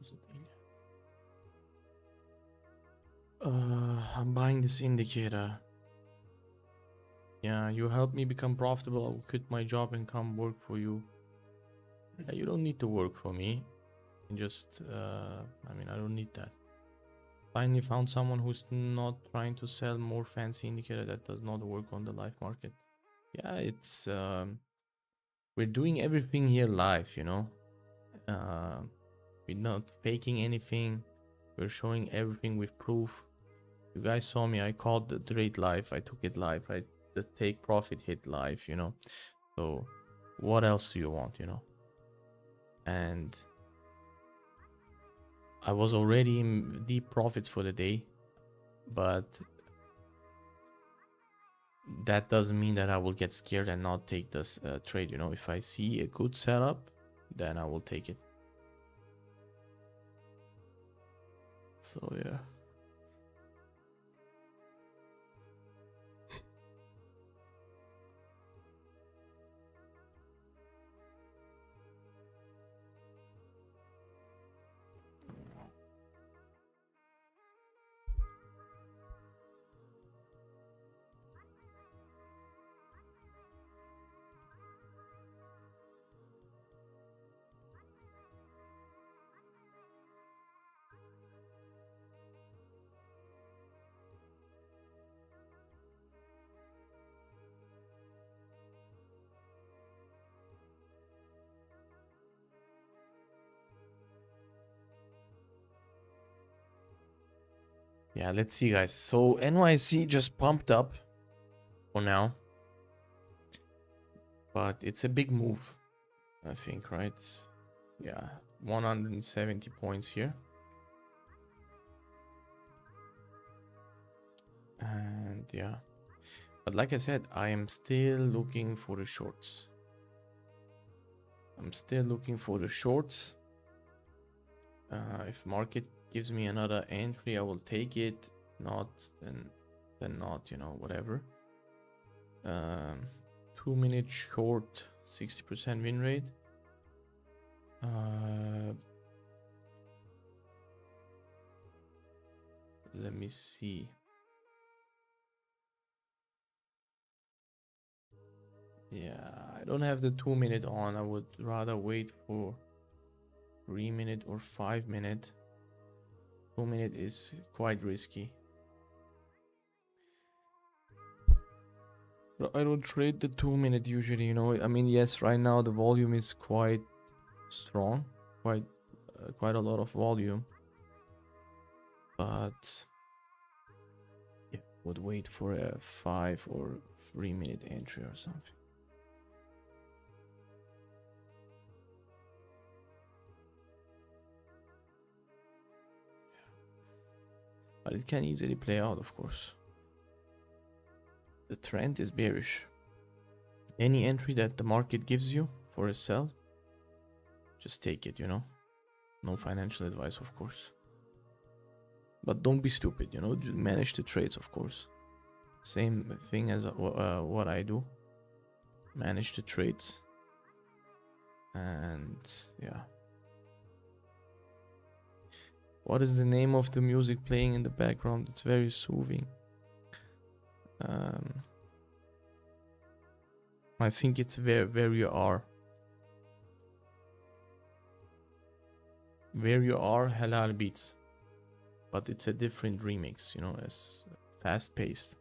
so. So I'm buying this indicator. Yeah, you help me become profitable. I will quit my job and come work for you. Yeah, you don't need to work for me. Just, I mean, I don't need that. Finally found someone who's not trying to sell more fancy indicator that does not work on the live market. Yeah, it's, we're doing everything here live, you know. We're not faking anything. We're showing everything with proof. You guys saw me. I called the trade live. I took it live. The take profit hit live, you know. So what else do you want, you know? And I was already in deep profits for the day, but that doesn't mean that I will get scared and not take this trade, you know. If I see a good setup, then I will take it. So yeah. Yeah, let's see, guys. So NYC just pumped up for now, but it's a big move, I think, right? Yeah, 170 points here. And yeah, but like I said, I am still looking for the shorts. I'm still looking for the shorts. If market gives me another entry, I will take it. Not, then not, you know, whatever. 2-minute short, 60% win rate. Let me see. Yeah, I don't have the 2-minute on. I would rather wait for 3-minute or 5-minute. 2-minute is quite risky. I don't trade the 2-minute usually, you know. I mean, yes, right now the volume is quite strong, quite a lot of volume, but yeah, would wait for a 5 or 3-minute entry or something. But it can easily play out, of course. The trend is bearish. Any entry that the market gives you for a sell, just take it, you know. No financial advice, of course. But don't be stupid, you know. Just manage the trades, of course. Same thing as what I do. Manage the trades. And yeah. What is the name of the music playing in the background? It's very soothing. I think it's where you are. Where you are, Halal Beats. But it's a different remix, you know, it's fast paced.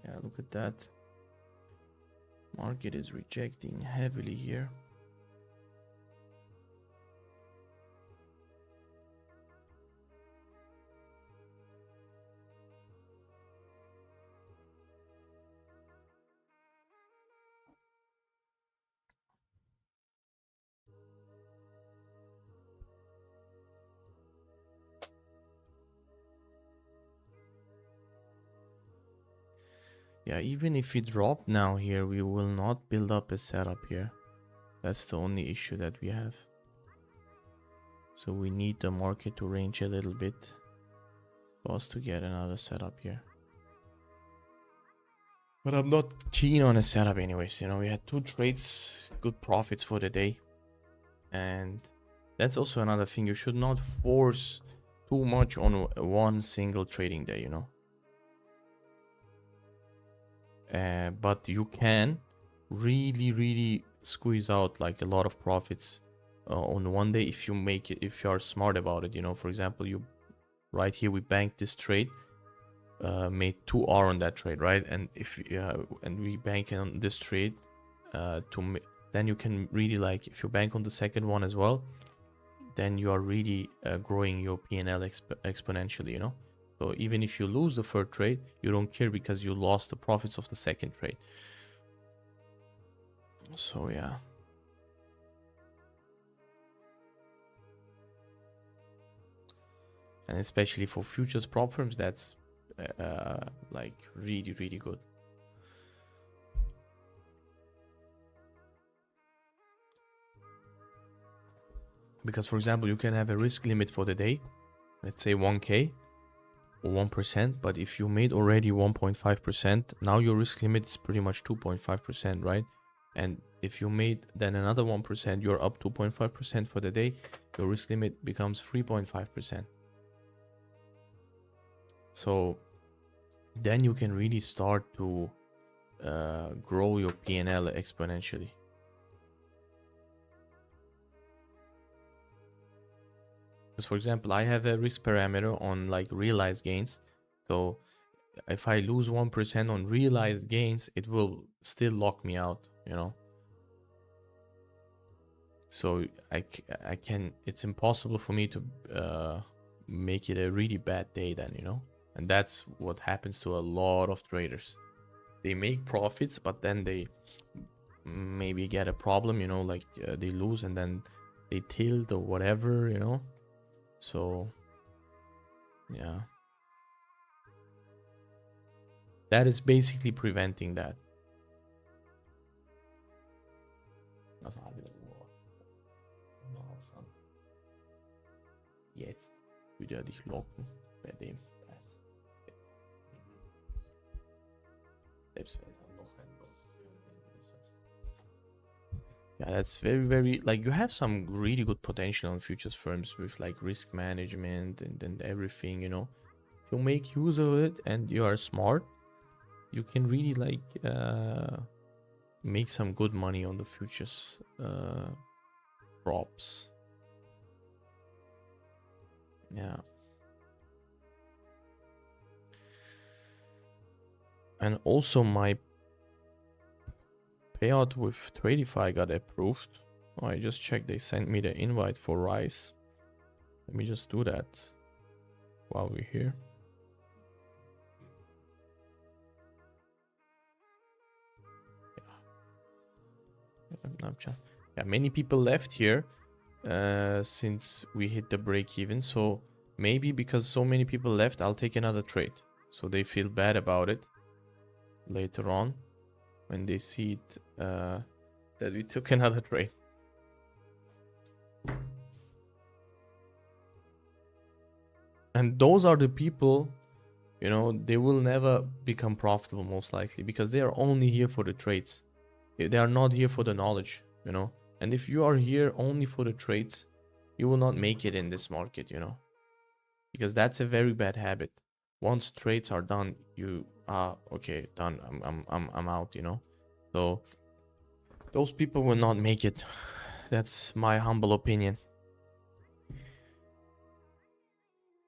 Yeah, look at that. Market is rejecting heavily here. Yeah, even if we drop now here, we will not build up a setup here. That's the only issue that we have. So we need the market to range a little bit for us to get another setup here. But I'm not keen on a setup anyways, you know. We had 2 trades, good profits for the day. And that's also another thing. You should not force too much on one single trading day, you know. But you can really squeeze out like a lot of profits on one day if you make it, if you are smart about it, you know. For example, you right here we banked this trade, made 2R on that trade, right? And if and we bank on this trade then you can really, like, if you bank on the second one as well, then you are really growing your P&L exponentially, you know. So even if you lose the third trade, you don't care because you lost the profits of the second trade. So yeah. And especially for futures prop firms, that's like really good. Because for example, you can have a risk limit for the day, let's say 1k or 1%, but if you made already 1.5%, now your risk limit is pretty much 2.5%, right? And if you made then another 1%, you're up 2.5% for the day, your risk limit becomes 3.5%. So then you can really start to grow your P&L exponentially. Because for example, I have a risk parameter on like realized gains. So if I lose 1% on realized gains, it will still lock me out, you know. So I can, it's impossible for me to make it a really bad day then, you know. And that's what happens to a lot of traders. They make profits, but then they maybe get a problem, you know, like they lose and then they tilt or whatever, you know. So yeah, that is basically preventing that. Jetzt wieder dich locken bei dem Preis. Yeah, that's very like, you have some really good potential on futures firms with like risk management and everything, you know. If you make use of it and you are smart, you can really like make some good money on the futures props. Yeah. And also my payout with Tradify got approved. Oh, I just checked, they sent me the invite for Rise. Let me just do that while we're here. Yeah, many people left here since we hit the break even. So maybe because so many people left, I'll take another trade. So they feel bad about it later on when they see it that we took another trade. And those are the people, you know, they will never become profitable most likely because they are only here for the trades. They are not here for the knowledge, you know. And if you are here only for the trades, you will not make it in this market, you know, because that's a very bad habit. Once trades are done, you are okay, done. I'm out, you know. So those people will not make it. That's my humble opinion.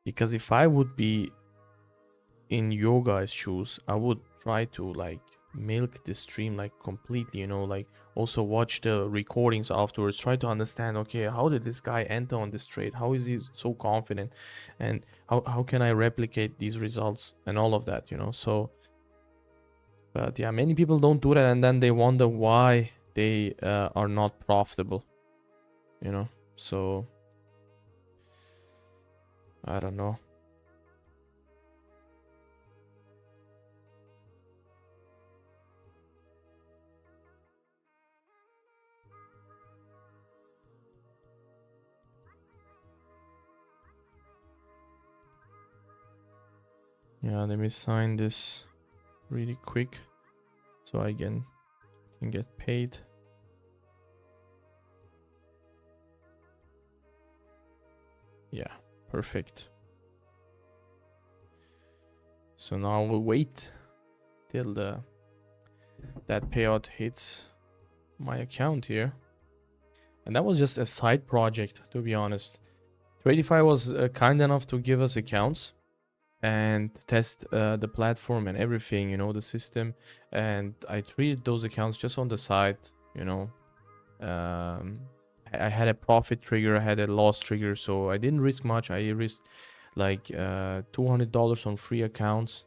Because if I would be in your guys' shoes, I would try to like milk the stream like completely, you know, like also watch the recordings afterwards, try to understand, okay, how did this guy enter on this trade, how is he so confident, and how can I replicate these results and all of that, you know. So but yeah, many people don't do that, and then they wonder why they are not profitable, you know. So I don't know. Yeah, let me sign this really quick so I can get paid. Yeah, perfect. So now we'll wait till that payout hits my account here. And that was just a side project, to be honest. Tradify was kind enough to give us accounts and test the platform and everything, you know, the system. And I treated those accounts just on the side, you know. I had a profit trigger, I had a loss trigger, so I didn't risk much. I risked like $200 on free accounts.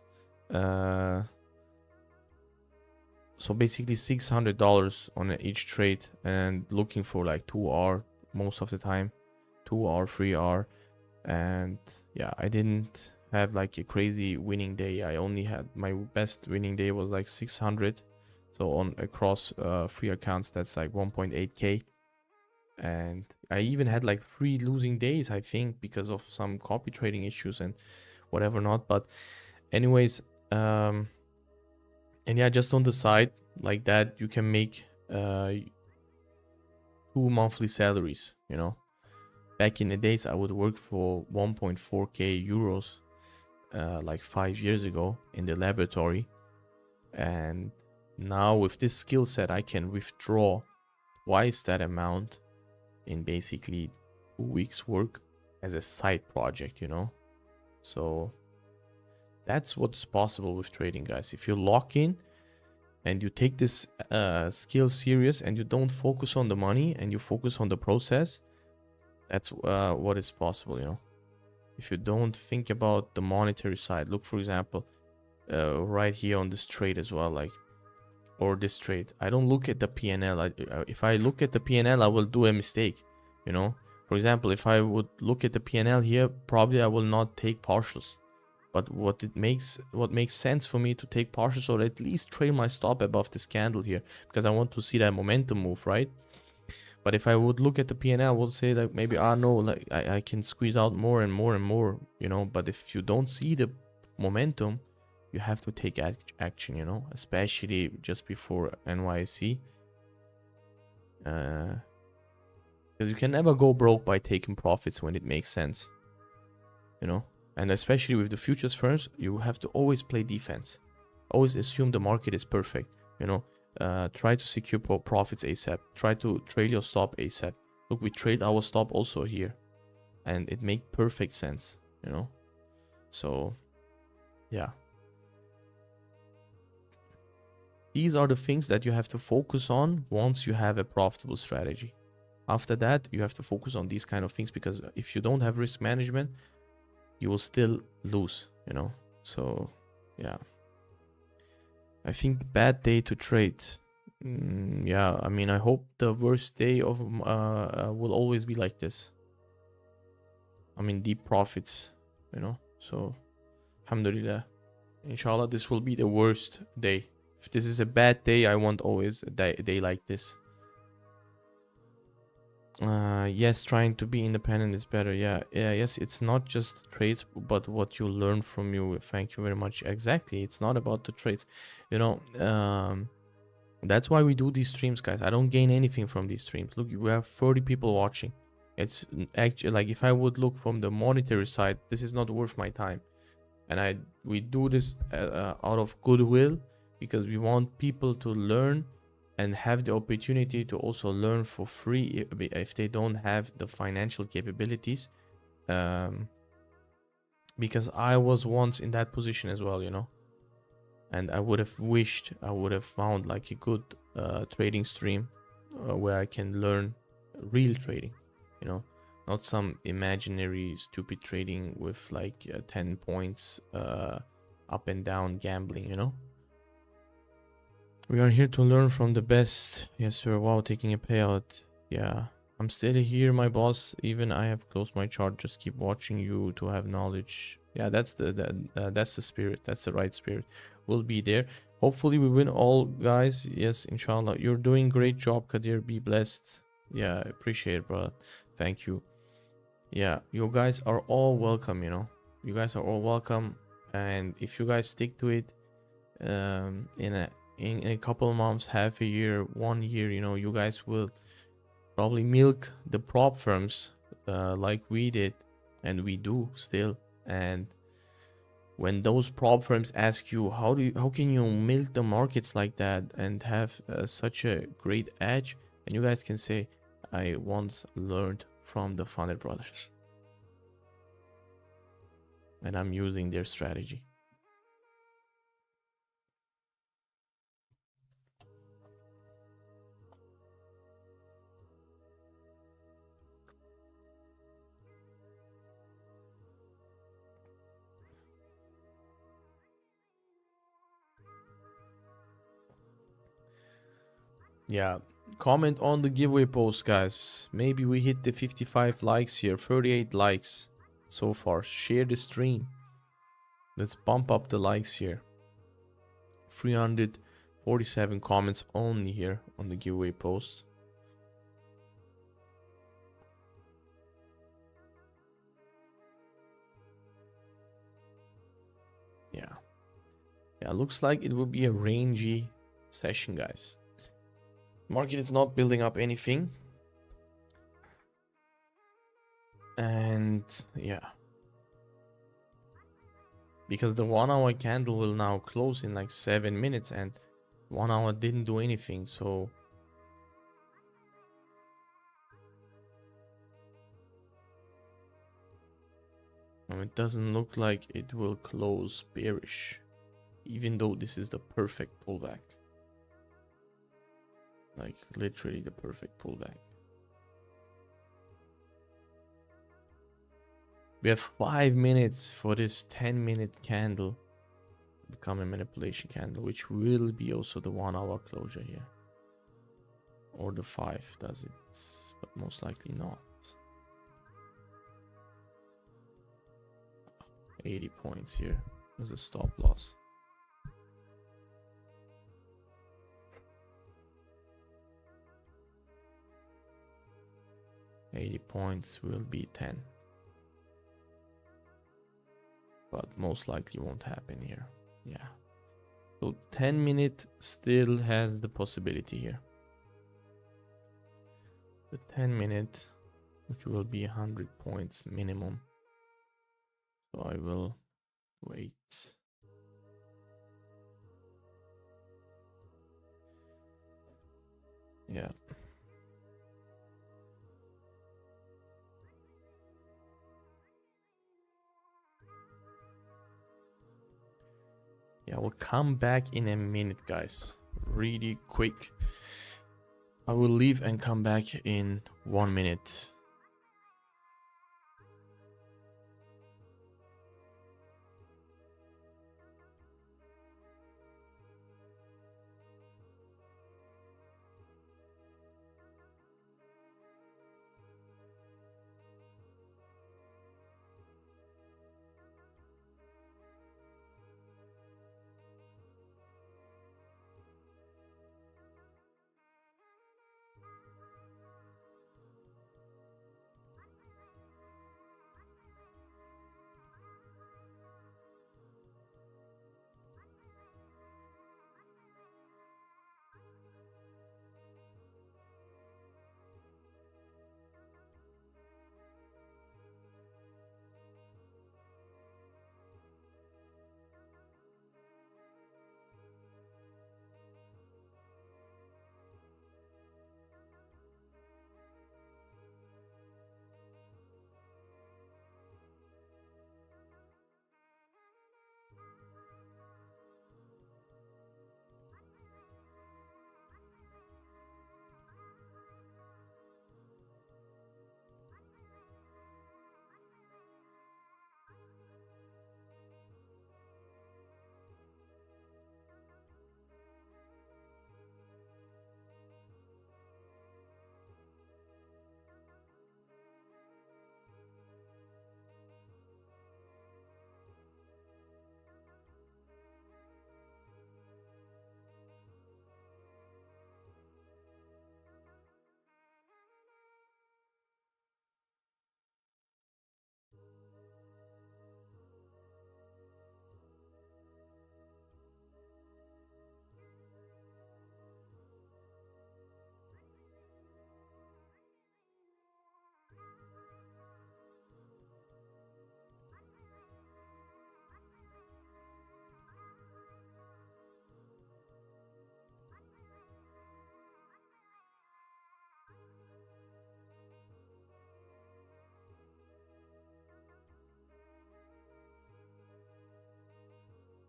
So basically $600 on each trade, and looking for like 2R most of the time, 2R, 3R. And yeah, I didn't have like a crazy winning day. I only had, my best winning day was like 600. So on across free accounts, that's like 1.8k. And I even had like 3 losing days, I think, because of some copy trading issues and whatever not. But anyways, and yeah, just on the side like that, you can make 2 monthly salaries, you know. Back in the days, I would work for 1.4k euros like 5 years ago in the laboratory. And now with this skill set, I can withdraw twice that amount in basically 2 weeks work as a side project, you know. So that's what's possible with trading, guys. If you lock in and you take this skill serious and you don't focus on the money and you focus on the process, that's what is possible, you know. If you don't think about the monetary side, look, for example, right here on this trade as well, like, or this trade, I don't look at the PNL. If I look at the PNL, I will do a mistake, you know. For example, if I would look at the PNL here, probably I will not take partials. But what makes sense for me to take partials, or at least trade my stop above this candle here, because I want to see that momentum move, right? But if I would look at the PNL, I would say that maybe, no, like I can squeeze out more and more and more, you know. But if you don't see the momentum, you have to take action, you know, especially just before NYC. Because you can never go broke by taking profits when it makes sense, you know. And especially with the futures firms, you have to always play defense. Always assume the market is perfect, you know. Try to secure profits ASAP. Try to trail your stop ASAP. Look, we trade our stop also here, and it makes perfect sense, you know. So yeah, these are the things that you have to focus on once you have a profitable strategy. After that, you have to focus on these kind of things, because if you don't have risk management, you will still lose, you know. So yeah, I think bad day to trade. Yeah, I mean, I hope the worst day of will always be like this. I mean, deep profits, you know. So alhamdulillah, inshallah, this will be the worst day. If this is a bad day, I want always a day like this. Yes, trying to be independent is better. Yes, it's not just trades, but what you learn from you. Thank you very much. Exactly, it's not about the trades, you know. That's why we do these streams, guys. I don't gain anything from these streams. Look, we have 30 people watching. It's actually like, if I would look from the monetary side, this is not worth my time. And we do this out of goodwill, because we want people to learn and have the opportunity to also learn for free if they don't have the financial capabilities. Because I was once in that position as well, you know. And I would have wished I would have found like a good trading stream where I can learn real trading, you know, not some imaginary stupid trading with like 10 points up and down gambling, you know. We are here to learn from the best. Yes, sir. Wow, taking a payout. Yeah, I'm still here, my boss. Even I have closed my chart. Just keep watching you to have knowledge. Yeah, that's the spirit. That's the right spirit. We'll be there. Hopefully we win all, guys. Yes, inshallah. You're doing great job, Kadir. Be blessed. Yeah, I appreciate it, brother. Thank you. Yeah, you guys are all welcome, you know. You guys are all welcome. And if you guys stick to it, in a couple of months, half a year, 1 year, you know, you guys will probably milk the prop firms like we did, and we do still. And when those prop firms ask you, how can you milk the markets like that and have such a great edge, and you guys can say, I once learned from the Founder Brothers, and I'm using their strategy. Yeah, comment on the giveaway post, guys. Maybe we hit the 55 likes here, 38 likes so far. Share the stream. Let's bump up the likes here. 347 comments only here on the giveaway post. Yeah, looks like it will be a rangy session, guys. Market is not building up anything. And yeah, because the 1 hour candle will now close in like 7 minutes, and 1 hour didn't do anything. So it doesn't look like it will close bearish, even though this is the perfect pullback. Like literally the perfect pullback. We have 5 minutes for this 10-minute candle to become a manipulation candle, which will be also the 1 hour closure here. Or the 5 does it, but most likely not. 80 points here as a stop loss. $80 points will be 10. But most likely won't happen here. Yeah. So 10-minute still has the possibility here. The 10-minute, which will be 100 points minimum. So I will wait. Yeah. Yeah, we'll come back in a minute, guys. Really quick. I will leave and come back in 1 minute.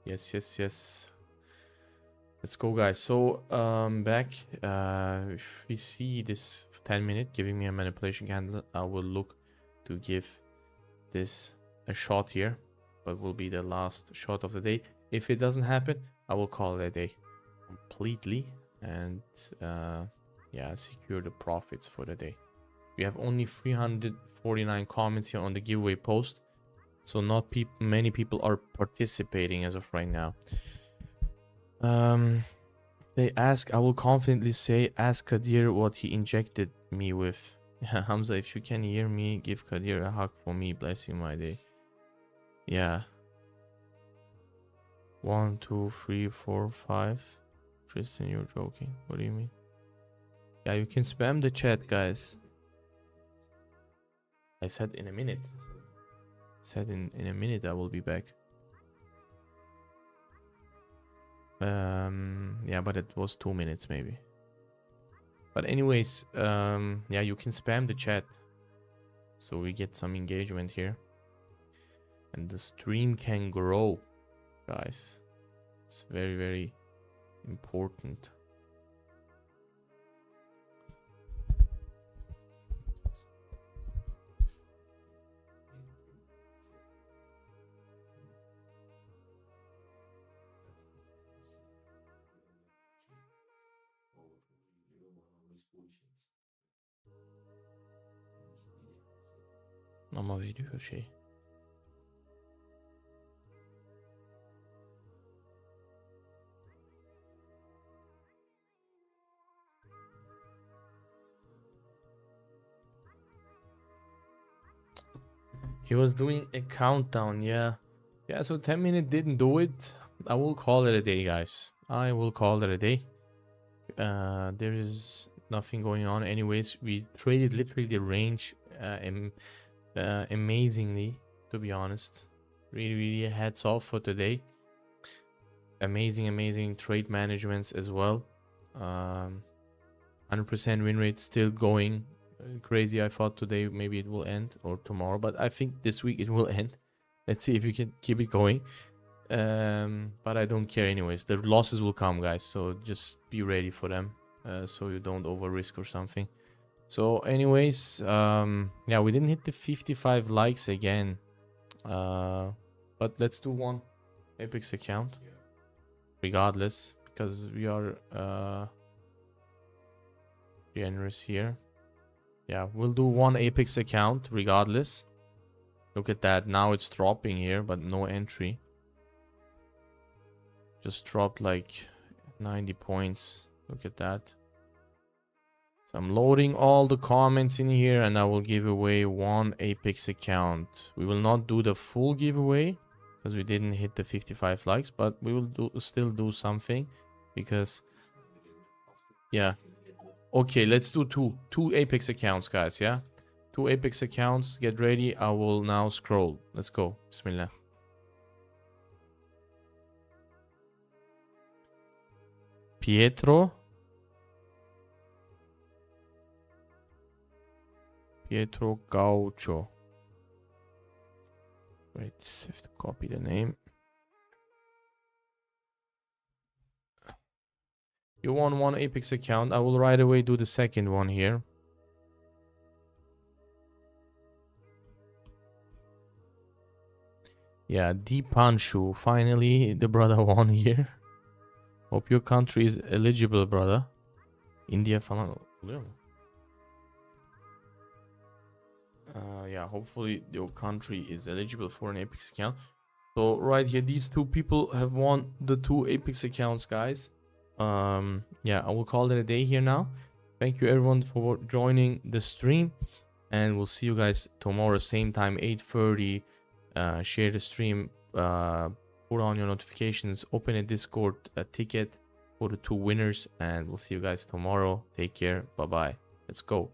Yes. Let's go, guys. So back. If we see this 10-minute giving me a manipulation candle, I will look to give this a shot here, but will be the last shot of the day. If it doesn't happen, I will call it a day completely and yeah, secure the profits for the day. We have only 349 comments here on the giveaway post, so not many people are participating as of right now. They ask, I will confidently say, ask Kadir what he injected me with. Yeah, Hamza, if you can hear me, give Kadir a hug for me, bless you my day. Yeah. 1, 2, 3, 4, 5. Tristan, you're joking. What do you mean? Yeah, you can spam the chat, guys. I said in a minute. I said in a minute I will be back. Yeah, but it was 2 minutes maybe. But anyways, yeah, you can spam the chat so we get some engagement here and the stream can grow, guys. It's very important. Ama veriyor şey. He was doing a countdown, yeah. Yeah, so 10-minute didn't do it. I will call it a day, guys. I will call it a day. There is nothing going on. Anyways, we traded literally the range amazingly, to be honest. Really hats off for today. Amazing trade managements as well. 100% win rate still going crazy. I thought today maybe it will end, or tomorrow, but I think this week it will end. Let's see if we can keep it going. But I don't care anyways. The losses will come, guys, so just be ready for them, so you don't over risk or something. So anyways, yeah, we didn't hit the 55 likes again, but let's do one Apex account regardless, because we are generous here. Yeah, we'll do one Apex account regardless. Look at that, now it's dropping here, but no entry. Just dropped like 90 points. Look at that. So I'm loading all the comments in here, and I will give away one Apex account. We will not do the full giveaway because we didn't hit the 55 likes, but we will still do something, because yeah. Okay, let's do two Apex accounts, guys. Yeah, 2 Apex accounts. Get ready. I will now scroll. Let's go. Bismillah. Pietro Gaucho. Wait, I have to copy the name. You won one Apex account. I will right away do the second one here. Yeah, Deepanshu. Finally, the brother won here. Hope your country is eligible, brother. India falan oluyor mu? Yeah, hopefully your country is eligible for an Apex account. So right here, these 2 people have won the 2 Apex accounts, guys. Yeah, I will call it a day here now. Thank you everyone for joining the stream, and we'll see you guys tomorrow same time, 8:30. Share the stream, put on your notifications, open a Discord ticket for the 2 winners, and we'll see you guys tomorrow. Take care. Bye bye. Let's go.